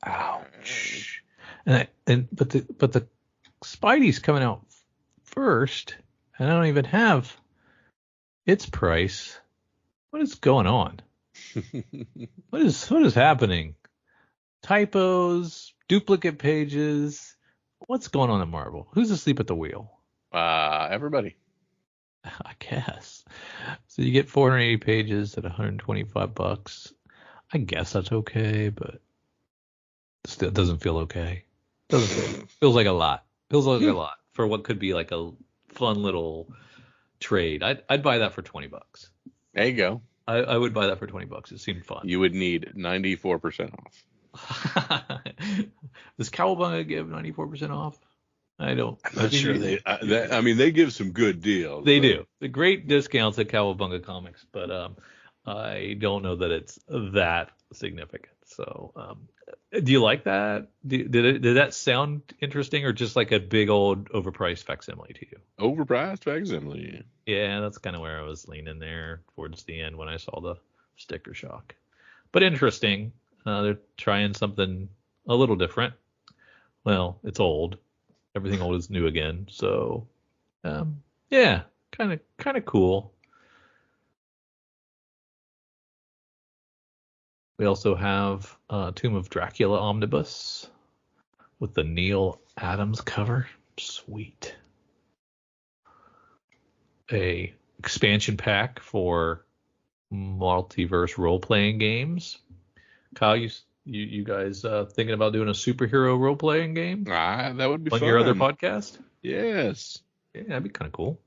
Ouch. But the Spidey's coming out first, and I don't even have its price. What is going on? What is happening? Typos, duplicate pages. What's going on at Marvel? Who's asleep at the wheel? Everybody. I guess. So you get 480 pages at $125. I guess that's okay, but still doesn't feel okay. Feels like a lot. Feels like a lot for what could be like a fun little trade. I'd buy that for $20. There you go. I would buy that for $20. It seemed fun. You would need 94% off. Does Cowabunga give 94% off? I don't. I'm not sure they give some good deals. They do. The great discounts at Cowabunga Comics, but I don't know that it's that significant. So, do you like that? Did that sound interesting, or just like a big old overpriced facsimile to you? Overpriced facsimile. Yeah, that's kind of where I was leaning there towards the end when I saw the sticker shock. But interesting. They're trying something a little different. Well, it's old. Everything old is new again. So, yeah, kind of cool. We also have Tomb of Dracula Omnibus with the Neil Adams cover. Sweet. A expansion pack for multiverse role-playing games. Kyle, you guys thinking about doing a superhero role-playing game? That would be on fun. Your other podcast? Yes. Yeah, that'd be kind of cool.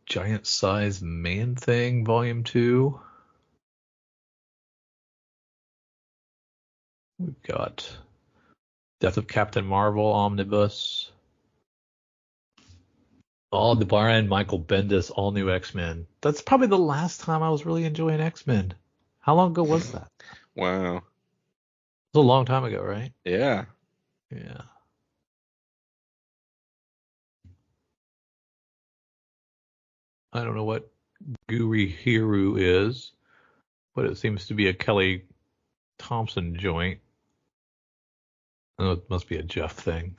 Giant Size Man Thing, Volume 2. We've got Death of Captain Marvel omnibus. Oh, the bar end, Michael Bendis, all new X-Men. That's probably the last time I was really enjoying X-Men. How long ago was that? Wow. It was a long time ago, right? Yeah. Yeah. I don't know what Guri Hiru is, but it seems to be a Kelly Thompson joint. Oh, it must be a Jeff thing.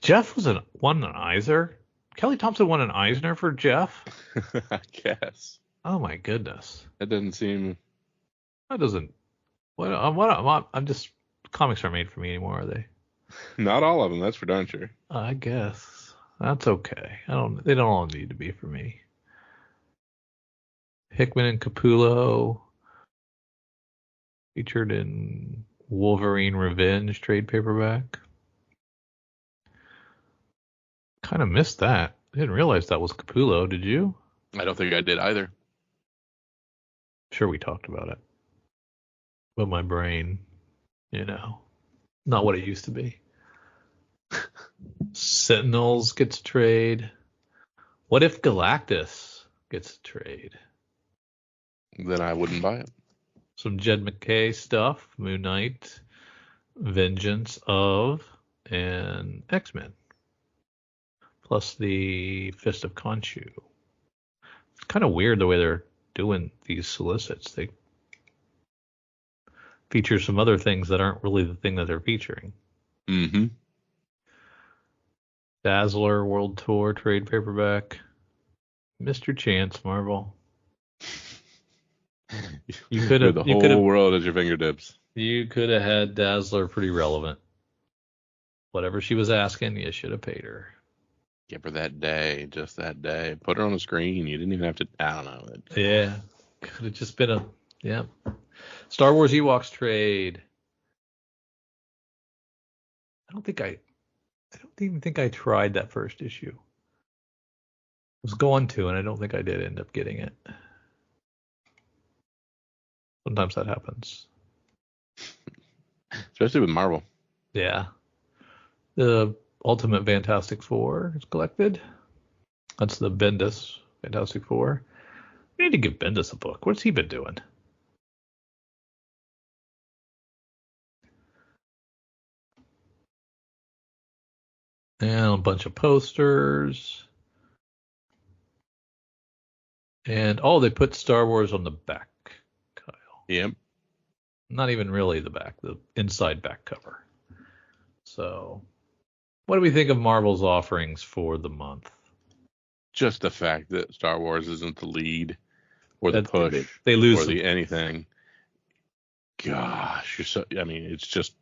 Jeff won an Eisner? Kelly Thompson won an Eisner for Jeff? I guess. Oh my goodness. That doesn't seem. That doesn't. I'm just. Comics aren't made for me anymore, are they? Not all of them, that's for darn sure. I guess. That's okay. They don't all need to be for me. Hickman and Capullo featured in Wolverine Revenge trade paperback. Kind of missed that. I didn't realize that was Capullo. Did you? I don't think I did either. Sure, we talked about it. But my brain, not what it used to be. Sentinels gets a trade. What if Galactus gets a trade? Then I wouldn't buy it. Some Jed MacKay stuff. Moon Knight, Vengeance of, and X-Men. Plus the Fist of KHONSHU. It's kind of weird the way they're doing these solicits. They feature some other things that aren't really the thing that they're featuring. Mm-hmm. Dazzler World Tour trade paperback. Mr. Chance Marvel. You could have the whole world at your fingertips. You could have had Dazzler pretty relevant. Whatever she was asking, you should have paid her. Give her that day, just that day. Put her on the screen. You didn't even have to. I don't know. Yeah, could have just been Star Wars Ewoks trade. I don't even think I tried that first issue. I was going to, and I don't think I did end up getting it. Sometimes that happens. Especially with Marvel. Yeah. The Ultimate Fantastic Four is collected. That's the Bendis Fantastic Four. We need to give Bendis a book. What's he been doing? And a bunch of posters. And, they put Star Wars on the back, Kyle. Yep. Not even really the back, the inside back cover. So, what do we think of Marvel's offerings for the month? Just the fact that Star Wars isn't the lead or the push they lose or the anything. Gosh, it's just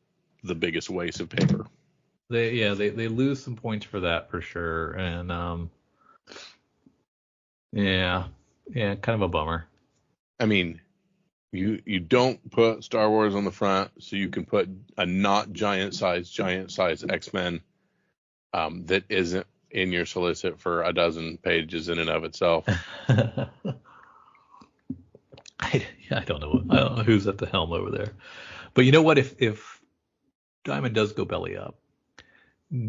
the biggest waste of paper. They lose some points for that for sure. And kind of a bummer. I mean, you don't put Star Wars on the front so you can put a not giant size X-Men that isn't in your solicit for a dozen pages in and of itself. I don't know who's at the helm over there. But you know what? If Diamond does go belly up,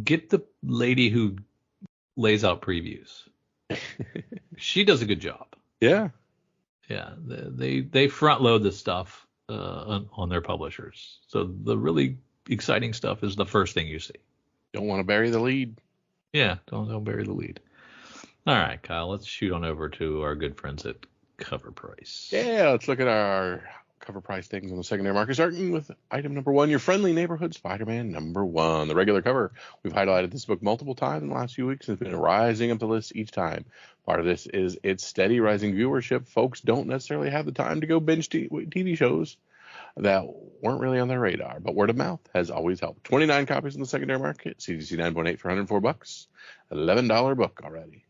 get the lady who lays out previews. She does a good job. Yeah. Yeah. They front load the stuff on their publishers. So the really exciting stuff is the first thing you see. Don't want to bury the lead. Yeah, don't bury the lead. All right, Kyle, let's shoot on over to our good friends at Cover Price. Yeah, let's look at our Cover Price things on the secondary market, starting with item number 1, your friendly neighborhood Spider-Man number 1, the regular cover. We've highlighted this book multiple times in the last few weeks, and it's been rising up the list each time. Part of this is its steady rising viewership. Folks don't necessarily have the time to go binge TV shows that weren't really on their radar, but word of mouth has always helped. 29 copies in the secondary market, CGC 9.8 for $104, $11 book already.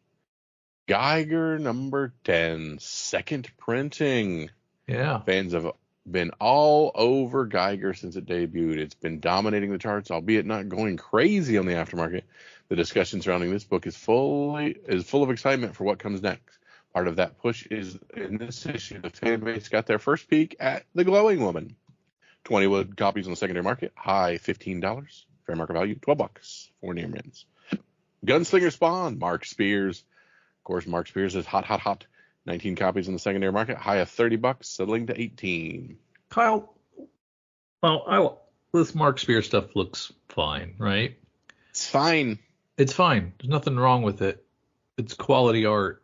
Geiger number 10, second printing. Yeah. Fans have been all over Geiger since it debuted. It's been dominating the charts, albeit not going crazy on the aftermarket. The discussion surrounding this book is full of excitement for what comes next. Part of that push is in this issue, the fan base got their first peek at the glowing woman. 20 copies on the secondary market, high $15. Fair market value, $12 for near mints. Gunslinger Spawn, Marc Spears. Of course, Marc Spears is hot, hot, hot. 19 copies in the secondary market, high of $30, settling to 18. Kyle, well, this Marc Spears stuff looks fine, right? It's fine. It's fine. There's nothing wrong with it. It's quality art.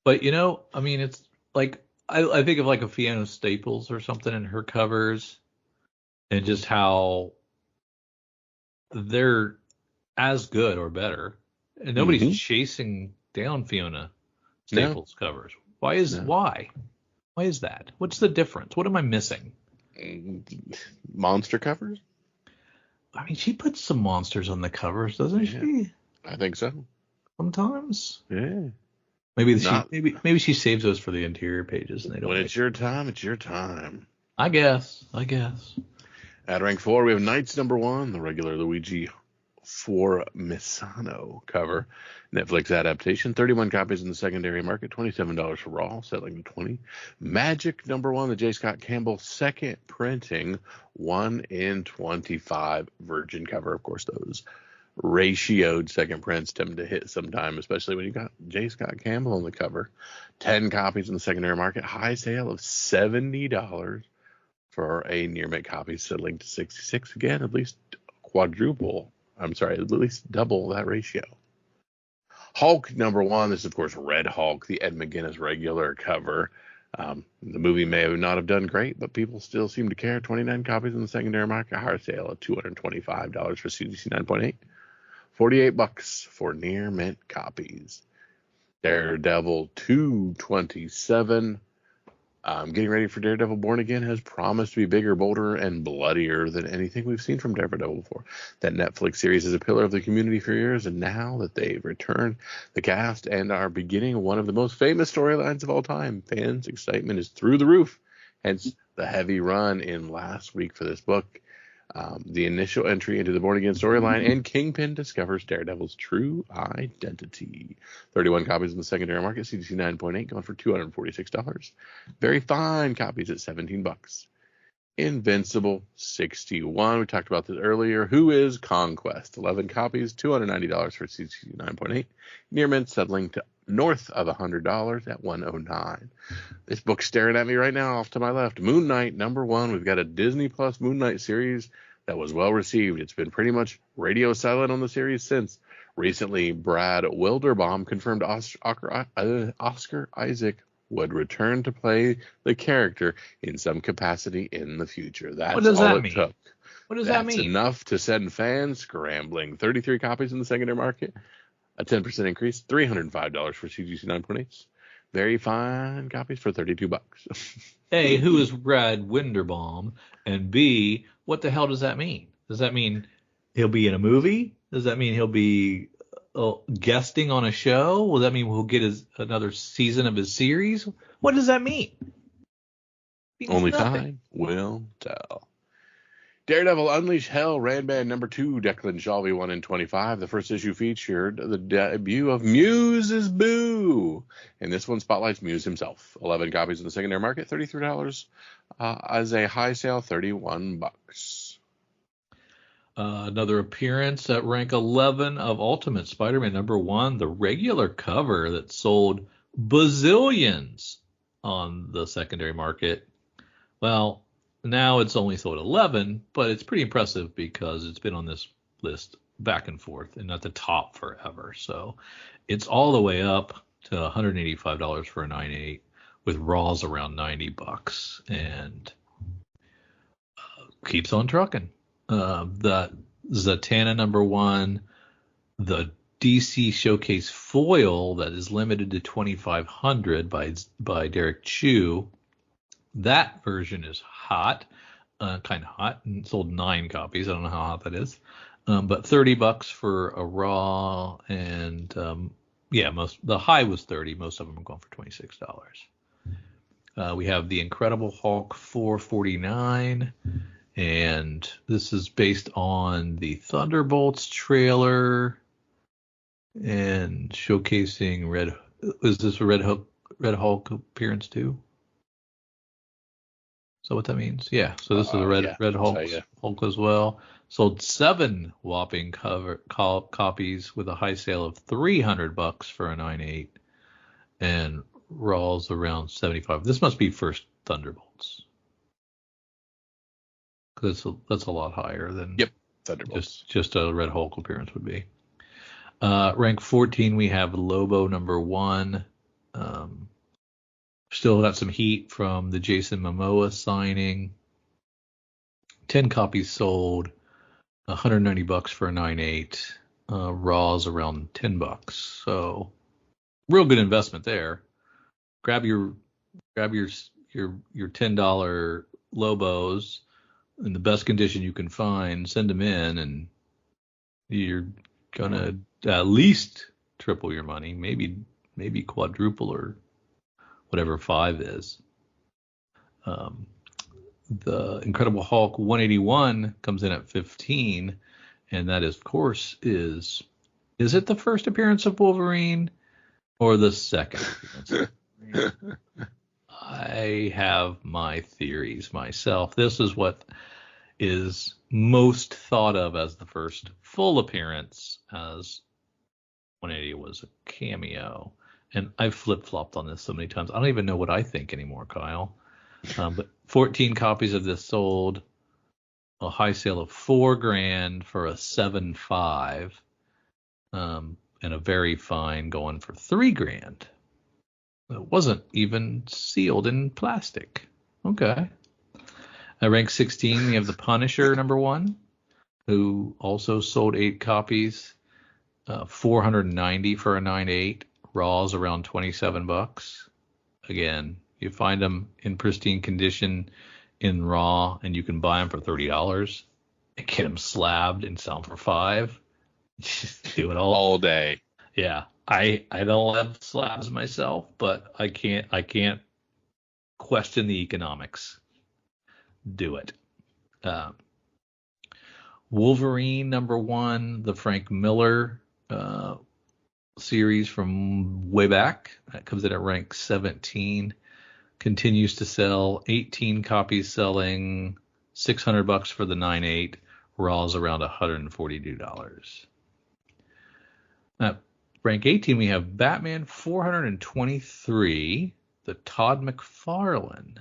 But, I mean, it's like, I think of like a Fiona Staples or something in her covers and just how they're as good or better. And nobody's chasing down Fiona Staples covers. Why is that? What's the difference? What am I missing? Monster covers? I mean, she puts some monsters on the covers, doesn't she? I think so. Sometimes. Yeah. Maybe she saves those for the interior pages. And they don't. When it's your time, it's your time. I guess. At rank 4, we have Knights #1, the regular Luigi for Misano cover. Netflix adaptation, 31 copies in the secondary market, $27 for raw, settling to $20. Magic #1, the J. Scott Campbell second printing, 1 in 25 virgin cover. Of course, those ratioed second prints tend to hit sometime, especially when you got J. Scott Campbell on the cover. 10 copies in the secondary market, high sale of $70 for a near mint copy, settling to $66. Again, at least at least double that ratio. Hulk #1, this is of course Red Hulk, the Ed McGuinness regular cover. The movie may not have done great, but people still seem to care. 29 copies in the secondary market, higher sale of $225 for CGC 9.8. $48 for near mint copies. Daredevil 227. Getting ready for Daredevil Born Again has promised to be bigger, bolder, and bloodier than anything we've seen from Daredevil before. That Netflix series is a pillar of the community for years, and now that they've returned the cast and are beginning one of the most famous storylines of all time, fans' excitement is through the roof. Hence the heavy run in last week for this book. The initial entry into the Born Again storyline, and Kingpin discovers Daredevil's true identity. 31 copies in the secondary market, CGC 9.8, going for $246. Very fine copies at $17. Invincible 61. We talked about this earlier. Who is Conquest? 11 copies, $290 for CGC 9.8. Near mint settling to north of $100 at $109. This book's staring at me right now off to my left. Moon Knight #1. We've got a Disney Plus Moon Knight series that was well received. It's been pretty much radio silent on the series since. Recently, Brad Wilderbaum confirmed Oscar Isaac would return to play the character in some capacity in the future. That's what does all that it mean? took. What does that mean? That's enough to send fans scrambling. 33 copies in the secondary market, a 10% increase, $305 for CGC 9.8. Very fine copies for $32. A, who is Brad Winderbaum? And B, what the hell does that mean? Does that mean he'll be in a movie? Does that mean he'll be guesting on a show? Will that mean we'll get another season of his series? What does that mean? Only time will tell. Daredevil Unleash Hell, Ranband #2, Declan Shalvey, 1 in 25. The first issue featured the debut of Muse's Boo. And this one spotlights Muse himself. 11 copies in the secondary market, $33. As a high sale, $31. Another appearance at rank 11 of Ultimate Spider-Man #1, the regular cover that sold bazillions on the secondary market. Well, now it's only sold 11, but it's pretty impressive because it's been on this list back and forth and at the top forever. So it's all the way up to $185 for a 9.8 with raws around $90 and keeps on trucking. The Zatanna #1, the DC Showcase foil that is limited to 2,500 by Derek Chu. That version is hot, kind of hot, and sold 9 copies. I don't know how hot that is, but $30 for a raw, and the high was 30. Most of them are going for $26. We have the Incredible Hulk 449, and this is based on the Thunderbolts trailer and showcasing Red. Is this a Red Hulk appearance too? that what that means? Yeah. So this is a Red Hulk, yeah. Hulk as well. Sold 7 whopping copies with a high sale of $300 for a 9.8, and Raw's around 75. This must be first Thunderbolts, because that's a lot higher than Thunderbolts. Just a Red Hulk appearance would be. Rank 14, we have Lobo number 1. Still got some heat from the Jason Momoa signing. 10 copies sold, $190 for a 9.8. Raw's around $10. So real good investment there. Grab your $10 Lobos in the best condition you can find, send them in, and you're gonna at least triple your money, maybe quadruple, or whatever 5 is. The Incredible Hulk 181 comes in at 15, and that is, of course, is it the first appearance of Wolverine or the second appearance of Wolverine? I have my theories myself. This is what is most thought of as the first full appearance, as 180 was a cameo. And I've flip-flopped on this so many times. I don't even know what I think anymore, Kyle. But 14 copies of this sold, a high sale of $4,000 for a 7.5, and a very fine going for $3,000. It wasn't even sealed in plastic. Okay. At rank 16, we have the Punisher number 1, who also sold 8 copies, $490 for a 9.8. Raw's around $27. Again, you find them in pristine condition in Raw, and you can buy them for $30 and get them slabbed and sell them for $5. Just do it all day. Yeah, I don't have slabs myself, but I can't question the economics. Do it. Wolverine number 1, the Frank Miller series from way back, that comes in at rank 17, continues to sell, 18 copies selling, $600 for the 9.8. Raw's around $142. At rank 18, we have Batman 423, the Todd McFarlane.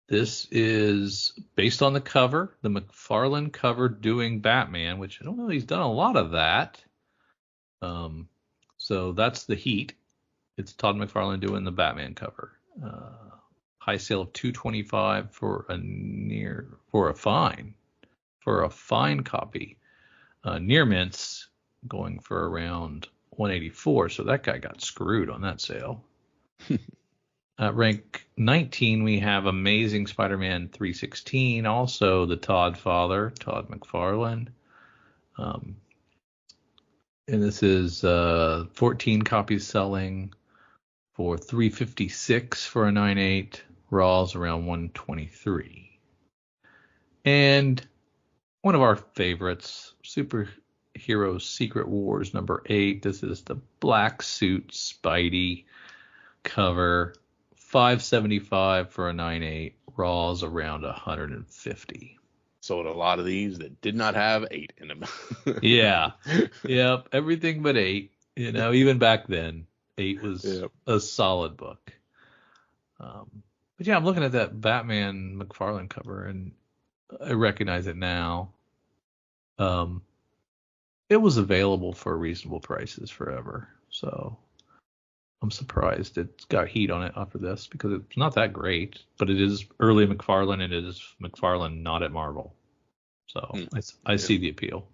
This is based on the cover, the McFarlane cover doing Batman, which I don't know, he's done a lot of that. So that's the heat. It's Todd McFarlane doing the Batman cover. High sale of $225 for a fine copy. Near mints going for around $184. So that guy got screwed on that sale. At rank 19, we have Amazing Spider-Man 316, also the Todd father, Todd McFarlane. And this is 14 copies selling for $356 for a 9.8. Raw's around $123. And one of our favorites, Superhero Secret Wars number 8. This is the black suit Spidey cover. $575 for a 9.8. Raw's around $150. Sold a lot of these that did not have 8 in them. Yeah. Yep. Everything but 8. Even back then, 8 was a solid book. But yeah, I'm looking at that Batman McFarlane cover, and I recognize it now. It was available for reasonable prices forever. So I'm surprised it's got heat on it after this, because it's not that great, but it is early McFarlane, and it is McFarlane not at Marvel. So I see the appeal.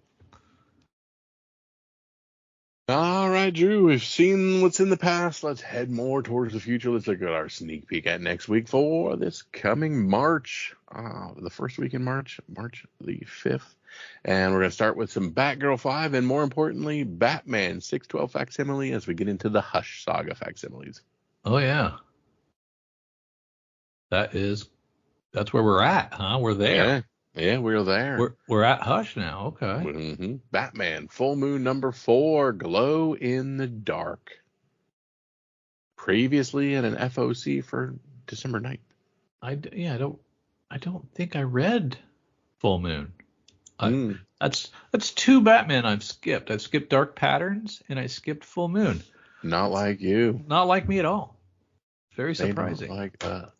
All right, Drew, we've seen what's in the past. Let's head more towards the future. Let's look at our sneak peek at next week for this coming March, the first week in March the 5th. And we're going to start with some Batgirl 5 and, more importantly, Batman 612 facsimile as we get into the Hush Saga facsimiles. Oh, yeah. That's where we're at, huh? We're there. Yeah, we're there. We're at Hush now. Okay. Mm-hmm. Batman Full Moon number 4, Glow in the Dark. Previously in an FOC for December 9th. I don't think I read Full Moon. That's 2 Batman I've skipped. I've skipped Dark Patterns and I skipped Full Moon. Not like you. Not like me at all. Very They surprising. don't like us.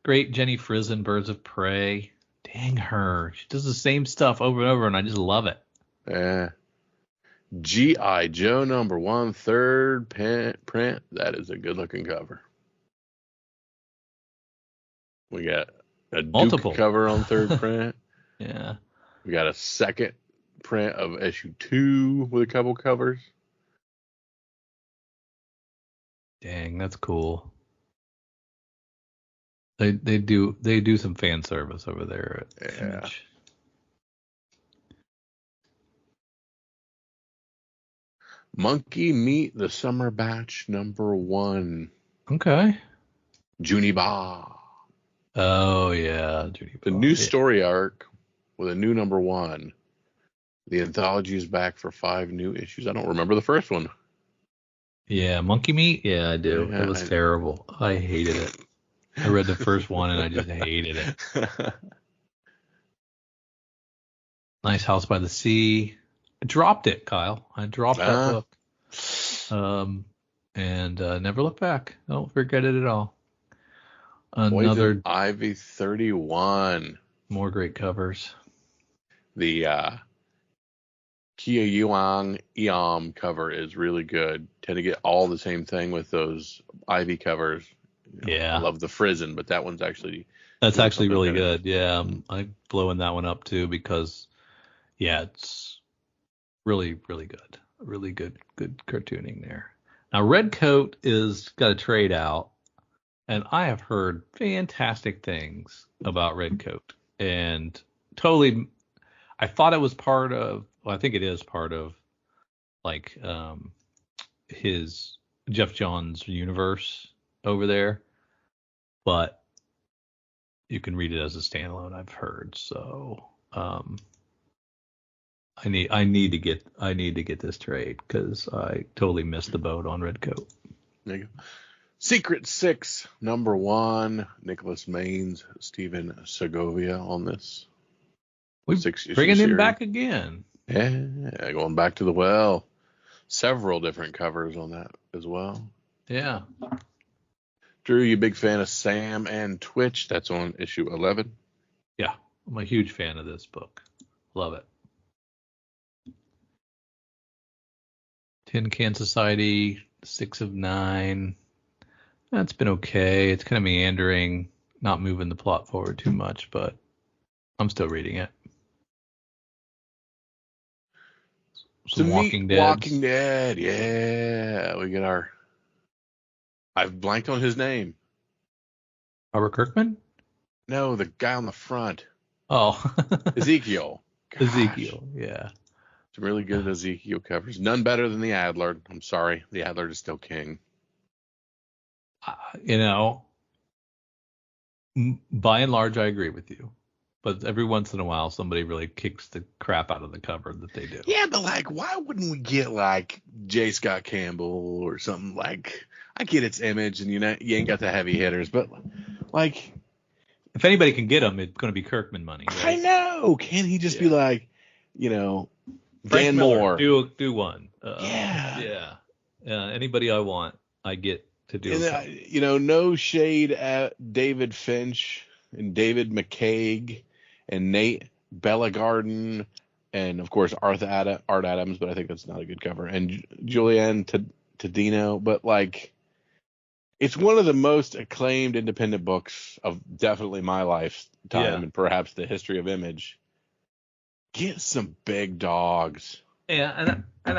Great Jenny Frison, Birds of Prey. Dang her. She does the same stuff over and over, and I just love it. Yeah. G.I. Joe #1, 3rd print. That is a good-looking cover. We got a Duke cover on 3rd print. Yeah. We got a 2nd print of issue 2 with a couple covers. Dang, that's cool. They do some fan service over there at Image. Monkey Meet the Summer Batch #1. Okay. Juniba. Oh yeah, Juniba. The new story arc with a new #1. The anthology is back for 5 new issues. I don't remember the first one. Yeah, Monkey Meat? Yeah, I do. It was terrible. I hated it. I read the first one and I just hated it. Nice House by the Sea. I dropped it, Kyle. I dropped that book. And never looked back. Don't regret it at all. Another Poison Ivy 31. More great covers. The Kia Yuan Eom cover is really good. Tend to get all the same thing with those Ivy covers. Yeah. I love the Frison, but that one's actually... That's actually really good. Yeah, I'm blowing that one up too because, yeah, it's really, really good. Really good cartooning there. Now, Redcoat is got a trade out, and I have heard fantastic things about Redcoat. And totally, I thought it was part of, well, I think it is part of, like, his Jeff Johns universe over there. But you can read it as a standalone, I've heard. So I need to get this trade because I totally missed the boat on Redcoat. There you go. Secret 6 #1. Nicholas Maines, Stephen Segovia on this. We're bringing him back again. Yeah, going back to the well. Several different covers on that as well. Yeah. Drew, you a big fan of Sam and Twitch? That's on issue 11. Yeah, I'm a huge fan of this book. Love it. Tin Can Society, 6 of 9. That's been okay. It's kind of meandering, not moving the plot forward too much, but I'm still reading it. Some Walking Dead. Walking Dead, yeah. We get our... I've blanked on his name. Robert Kirkman? No, the guy on the front. Oh. Ezekiel. Gosh. Ezekiel, yeah. Some really good Ezekiel covers. None better than the Adler. I'm sorry. The Adler is still king. By and large, I agree with you. But every once in a while, somebody really kicks the crap out of the cover that they do. Yeah, but, like, why wouldn't we get, like, J. Scott Campbell or something like... I get its Image, and you ain't got the heavy hitters, but, like... If anybody can get them, it's going to be Kirkman money. Right? I know. Can't he just be like, Frank Dan Miller, Moore? Do one. Yeah. Anybody I want, I get to do. And, no shade at David Finch and David MacKay and Nate Bellagarden and, of course, Art Adams, but I think that's not a good cover, and Julianne Tadino, but, like... It's one of the most acclaimed independent books of definitely my lifetime and perhaps the history of Image. Get some big dogs. Yeah, and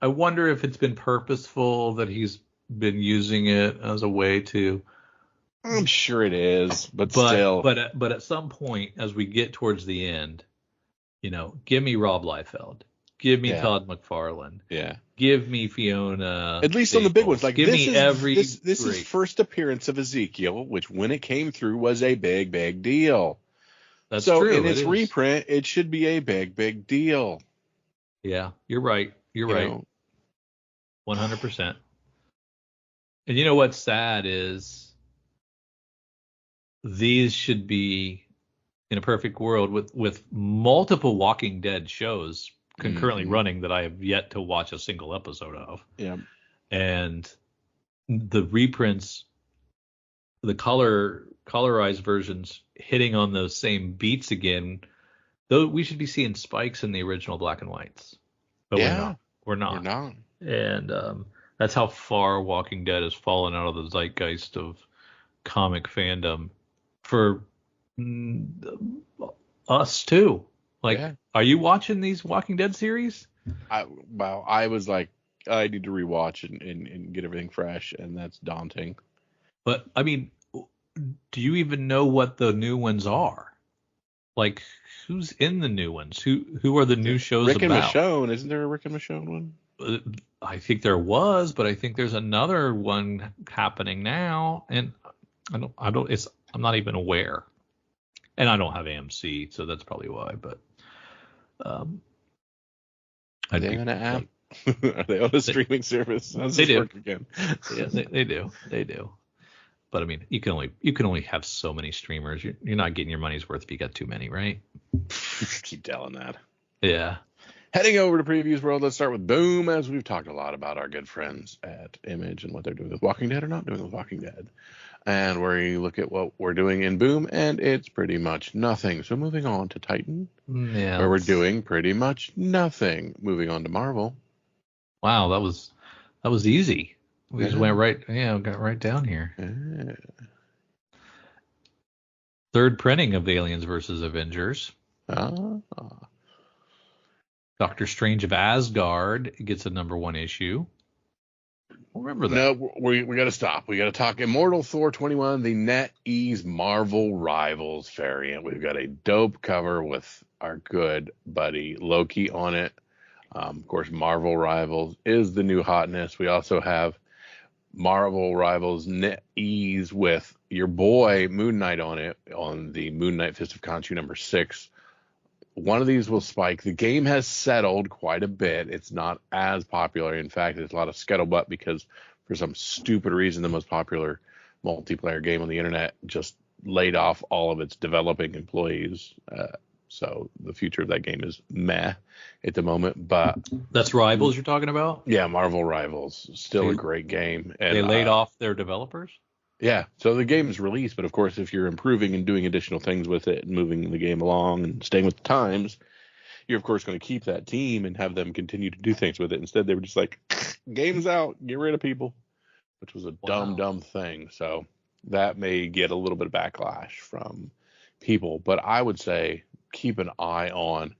I wonder if it's been purposeful that he's been using it as a way to. I'm sure it is, but still. But at some point, as we get towards the end, give me Rob Liefeld. Give me Todd McFarlane. Yeah. Give me Fiona. At least on the big ones. Like, give me every. This is first appearance of Ezekiel, which when it came through was a big, big deal. That's true. In its reprint, it should be a big, big deal. Yeah, you're right. You're right. 100%. And you know what's sad is these should be in a perfect world with multiple Walking Dead shows concurrently running that I have yet to watch a single episode of. Yeah. And the reprints, the colorized versions hitting on those same beats again, though we should be seeing spikes in the original black and whites. But we're not. And that's how far Walking Dead has fallen out of the zeitgeist of comic fandom for us too. Like, are you watching these Walking Dead series? I was like, I need to rewatch and get everything fresh, and that's daunting. But I mean, do you even know what the new ones are? Like, who's in the new ones? Who are the new shows Rick about? Rick and Michonne, isn't there a Rick and Michonne one? I think there was, but I think there's another one happening now, and I'm not even aware. And I don't have AMC, so that's probably why. But are they on an app? Are they on a streaming service? They do. Work again? Yeah, they do. They do. But I mean, you can only have so many streamers. You're not getting your money's worth if you got too many, right? Keep telling that. Yeah. Heading over to Previews World, let's start with Boom, as we've talked a lot about our good friends at Image and what they're doing with Walking Dead or not doing with Walking Dead. And we look at what we're doing in Boom, and it's pretty much nothing. So moving on to Titan, where we're doing pretty much nothing. Moving on to Marvel. Wow, that was easy. We just went got right down here. Yeah. Third printing of Aliens versus Avengers. Doctor Strange of Asgard gets a #1 issue. Remember that? No, we got to stop. We got to talk Immortal Thor 21, the Netease Marvel Rivals variant. We've got a dope cover with our good buddy Loki on it. Of course, Marvel Rivals is the new hotness. We also have Marvel Rivals Netease with your boy Moon Knight on it, on the Moon Knight Fist of Khonshu #6. One of these will spike. The game has settled quite a bit. It's not as popular. In fact, there's a lot of scuttlebutt because for some stupid reason, the most popular multiplayer game on the internet just laid off all of its developing employees. So the future of that game is meh at the moment. But that's Rivals you're talking about? Yeah, Marvel Rivals. Still a great game. And they laid off their developers? Yeah, so the game is released, but of course, if you're improving and doing additional things with it and moving the game along and staying with the times, you're of course going to keep that team and have them continue to do things with it. Instead, they were just like, game's out, get rid of people, which was a dumb thing. So that may get a little bit of backlash from people, but I would say keep an eye on,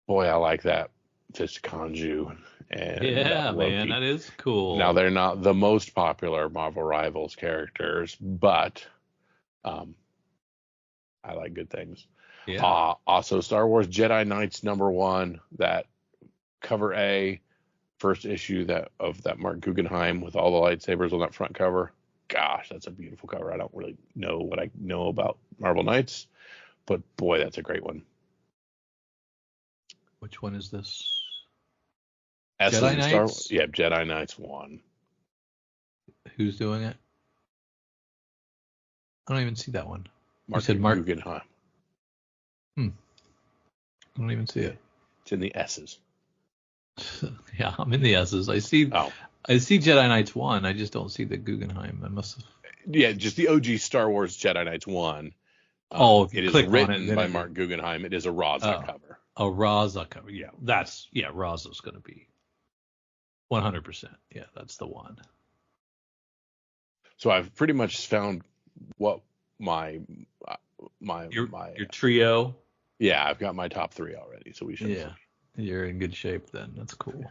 boy, I like that Fist of Khonshu. And yeah, man, that is cool. Now, they're not the most popular Marvel Rivals characters, but I like good things. Yeah. Also, Star Wars Jedi Knights #1, that cover A, first issue of that Marc Guggenheim with all the lightsabers on that front cover. Gosh, that's a beautiful cover. I don't really know what I know about Marvel Knights, but boy, that's a great one. Which one is this? Jedi Knights? Yeah, Jedi Knights 1. Who's doing it? I don't even see that one. Marc you said Marc Guggenheim. I don't even see it. It's in the S's. Yeah, I'm in the S's. I see Jedi Knights 1. I just don't see the Guggenheim. I must have. Yeah, just the OG Star Wars Jedi Knights 1. It is written by Marc Guggenheim. It is a Rahzzah cover. A Rahzzah cover. Yeah, Rahzzah's going to be 100%. Yeah, that's the one. So I've pretty much found what my your trio. Yeah, I've got my top 3 already. So we should. Yeah, you're in good shape then. That's cool.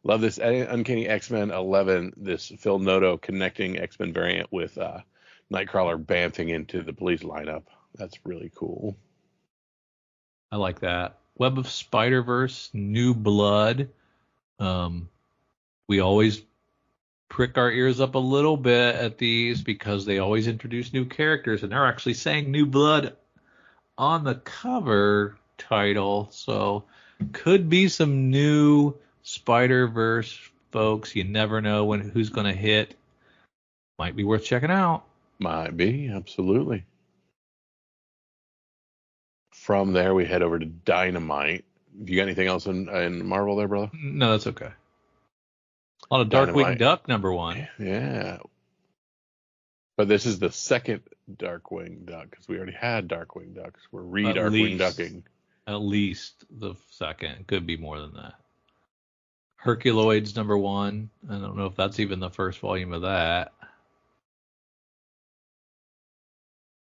Love this Uncanny X-Men 11. This Phil Noto connecting X-Men variant with Nightcrawler bamfing into the police lineup. That's really cool. I like that. Web of Spider-Verse, New Blood. We always prick our ears up a little bit at these because they always introduce new characters, and they're actually saying New Blood on the cover title. So could be some new Spider-Verse folks. You never know who's going to hit. Might be worth checking out. Might be, absolutely. From there, we head over to Dynamite. You got anything else in Marvel there, brother? No, that's okay. A lot of Dynamite. Darkwing Duck #1. Yeah. But this is the second Darkwing Duck, because we already had Darkwing Ducks. We're re-Darkwing Ducking. At least the second. Could be more than that. Herculoids #1. I don't know if that's even the first volume of that.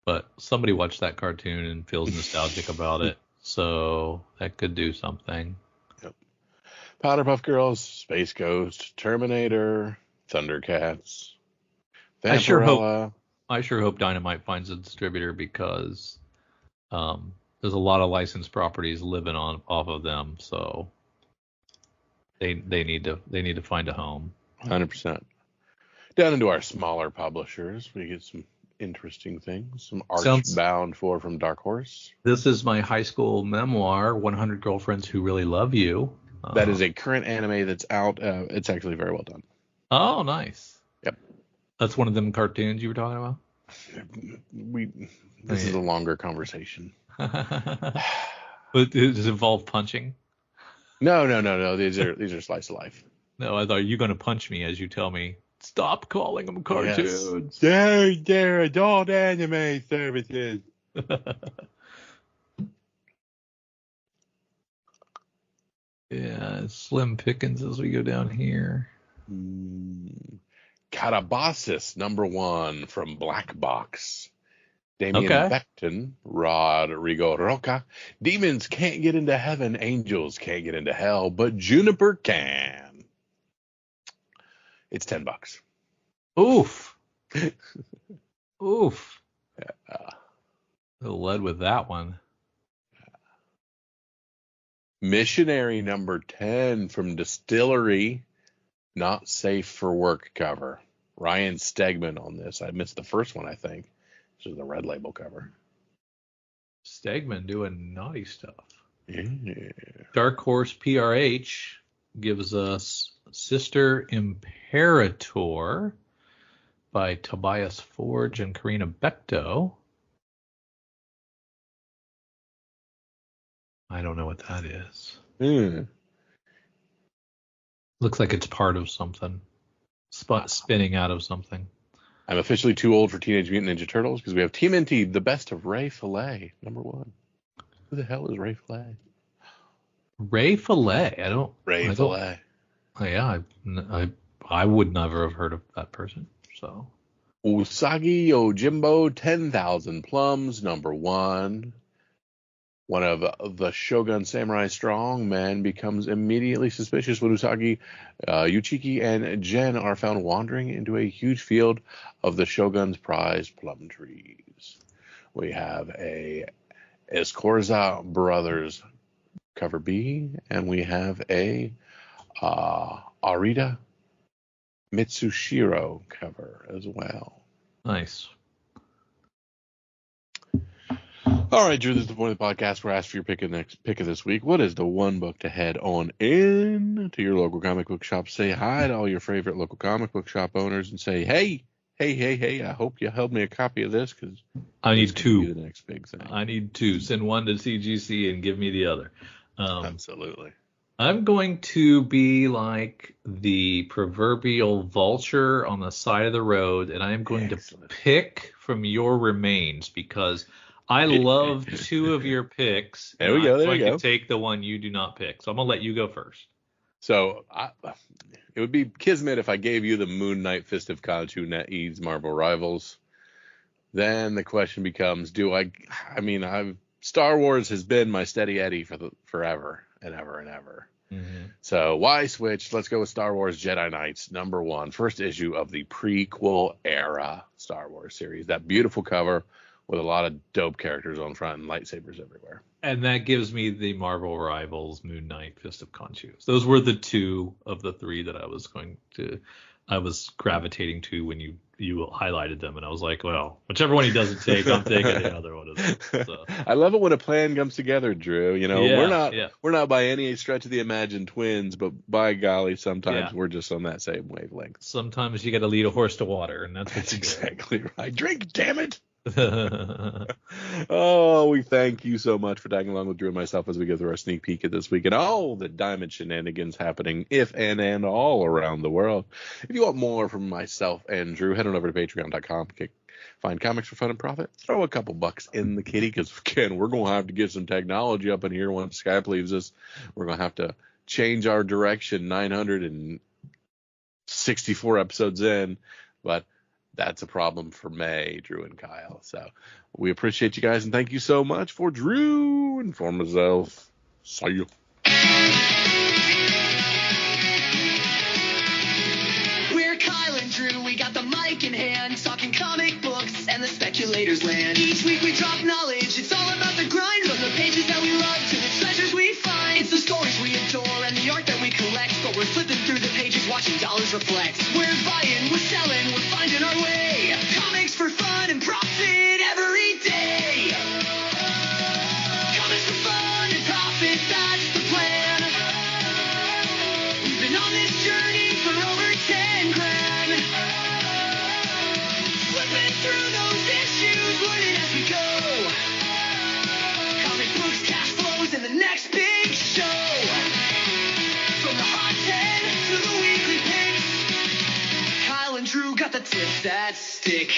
But somebody watched that cartoon and feels nostalgic about it. So that could do something. Yep. Powderpuff Girls, Space Ghost, Terminator, Thundercats, Vampirella. I sure hope Dynamite finds a distributor, because there's a lot of licensed properties living off of them. So they need to find a home. 100%. Down into our smaller publishers, we get some interesting things. Some Archbound 4 from Dark Horse. This is my high school memoir, 100 Girlfriends Who Really Love You. That is a current anime that's out. It's actually very well done. Oh, nice. Yep. That's one of them cartoons you were talking about? This is a longer conversation. But does it involve punching? No. These are slice of life. No, I thought you were going to punch me as you tell me, stop calling them cartoons. Yes. They're adult anime services. Yeah, slim pickings as we go down here. Catabasis #1 from Black Box. Damien Beckton, Rodrigo Roca. Demons can't get into heaven, angels can't get into hell, but Juniper can. It's $10. Oof. Oof. Led with that one. Missionary #10 from Distillery. Not safe for work cover. Ryan Stegman on this. I missed the first one, I think. This is the red label cover. Stegman doing naughty stuff. Yeah. Dark Horse PRH gives us Sister Imperator by Tobias Forge and Karina Becto. I don't know what that is. Looks like it's part of something. Spinning out of something. I'm officially too old for Teenage Mutant Ninja Turtles, because we have TMNT, The Best of Ray Fillet, #1. Who the hell is Ray Fillet? Ray Fillet? Ray Fillet. Oh, yeah, I would never have heard of that person. So. Usagi Yojimbo, 10,000 Plums, #1. One of the Shogun Samurai strong men becomes immediately suspicious when Usagi, Yuchiki, and Jen are found wandering into a huge field of the Shogun's prized plum trees. We have a Escorza Brothers cover B, and we have a Arita Mitsushiro cover as well. Nice. All right, Drew, this is the point of the podcast where I ask for your pick of this week. What is the one book to head on in to your local comic book shop? Say hi to all your favorite local comic book shop owners and say, hey, I hope you held me a copy of this, because I need two. The next big thing. I need two. Send one to CGC and give me the other. Absolutely. I'm going to be like the proverbial vulture on the side of the road, and I am going to pick from your remains, because I love two of your picks. There we go. I'm going to take the one you do not pick. So I'm going to let you go first. So it would be kismet if I gave you the Moon Knight Fist of KHONSHU Netease Marvel Rivals. Then the question becomes, Star Wars has been my steady Eddie for forever and ever and ever. Mm-hmm. So why switch? Let's go with Star Wars Jedi Knights #1, first issue of the prequel era Star Wars series. That beautiful cover with a lot of dope characters on front and lightsabers everywhere. And that gives me the Marvel Rivals Moon Knight Fist of KHONSHU. Those were the two of the three that I was going to I was gravitating to when you highlighted them, and I was like, well, whichever one he doesn't take, I'm taking the other one as well. So. I love it when a plan comes together, Drew. You know, Yeah, we're not by any stretch of the imagined twins, but by golly, sometimes Yeah. we're just on that same wavelength. Sometimes you got to lead a horse to water, and that's exactly right. Drink, damn it. Oh, we thank you so much for tagging along with Drew and myself as we go through our sneak peek at this week and all the diamond shenanigans happening if and all around the world. If you want more from myself and Drew, head on over to patreon.com. Find comics for fun and profit. Throw a couple bucks in the kitty because, again, we're going to have to get some technology up in here once Skype leaves us. We're going to have to change our direction 964 episodes in, but that's a problem for May, Drew, and Kyle. So we appreciate you guys, and thank you so much for Drew and for myself. See you. We're Kyle and Drew, we got the mic in hand, talking comic books and the speculators land. Each week we drop knowledge, it's all about the grind, from the pages that we love to the treasures we find. It's the stories we adore and the art that we collect, but we're flipping through the pages watching dollars reflect. We're buying, we're selling, we're finding our way. Comics for fun and profit every day. Comics for fun and profit, that's the plan. We've been on this journey for over 10 grand. Flipping through those issues, learning as we go. Comic books, cash flows, and the next big show. From the hot 10 to the weekly picks, Kyle and Drew got the tips that stick.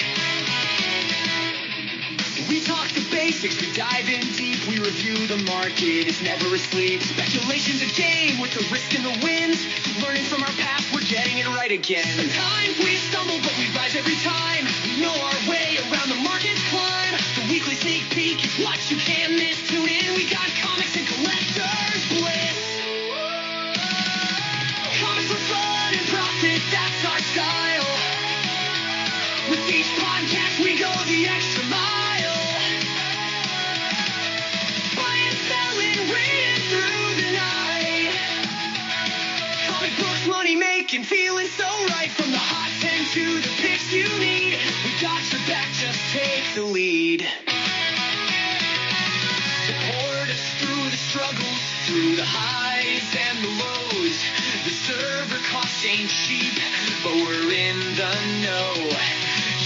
We talk the basics, we dive in deep, we review the market, it's never asleep. Speculation's a game with the risk and the wins. Learning from our past, we're getting it right again. Sometimes we stumble, but we rise every time. We know our way around the market's climb. The weekly sneak peek is what you can't miss. Tune in, we got comics and collectors bliss. Comics for fun and profit, that's our style. With each podcast, we go the extra mile. Buying, selling, reading through the night. Comic books, money making, feeling so right. From the hot 10 to the picks you need, we got your back, just take the lead. Support us through the struggles, through the highs and the lows. The server costs ain't cheap, but we're in the know.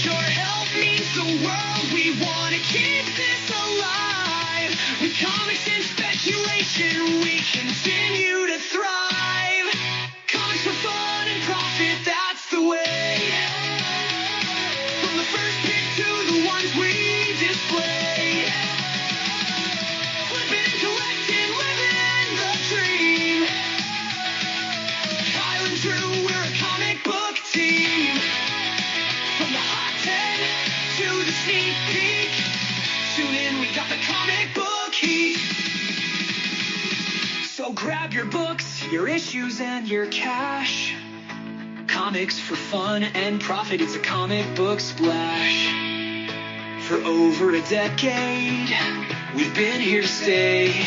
Your help means the world, we want to keep this alive. With comics and speculation, we continue to thrive. Comics for fun and profit, that's the way. From the first pick to the ones we display. Flipping, collecting, living the dream. Kyle and Drew, we're a comic book team. From the hot 10 to the sneak peek, tune in, we got the comic book heat. So grab your books, your issues, and your cash. Comics for fun and profit, it's a comic book splash. For over a decade, we've been here to stay.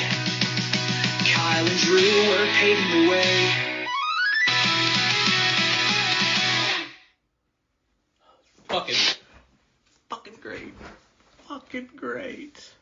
Kyle and Drew are paving the way. Fucking great. Fucking great.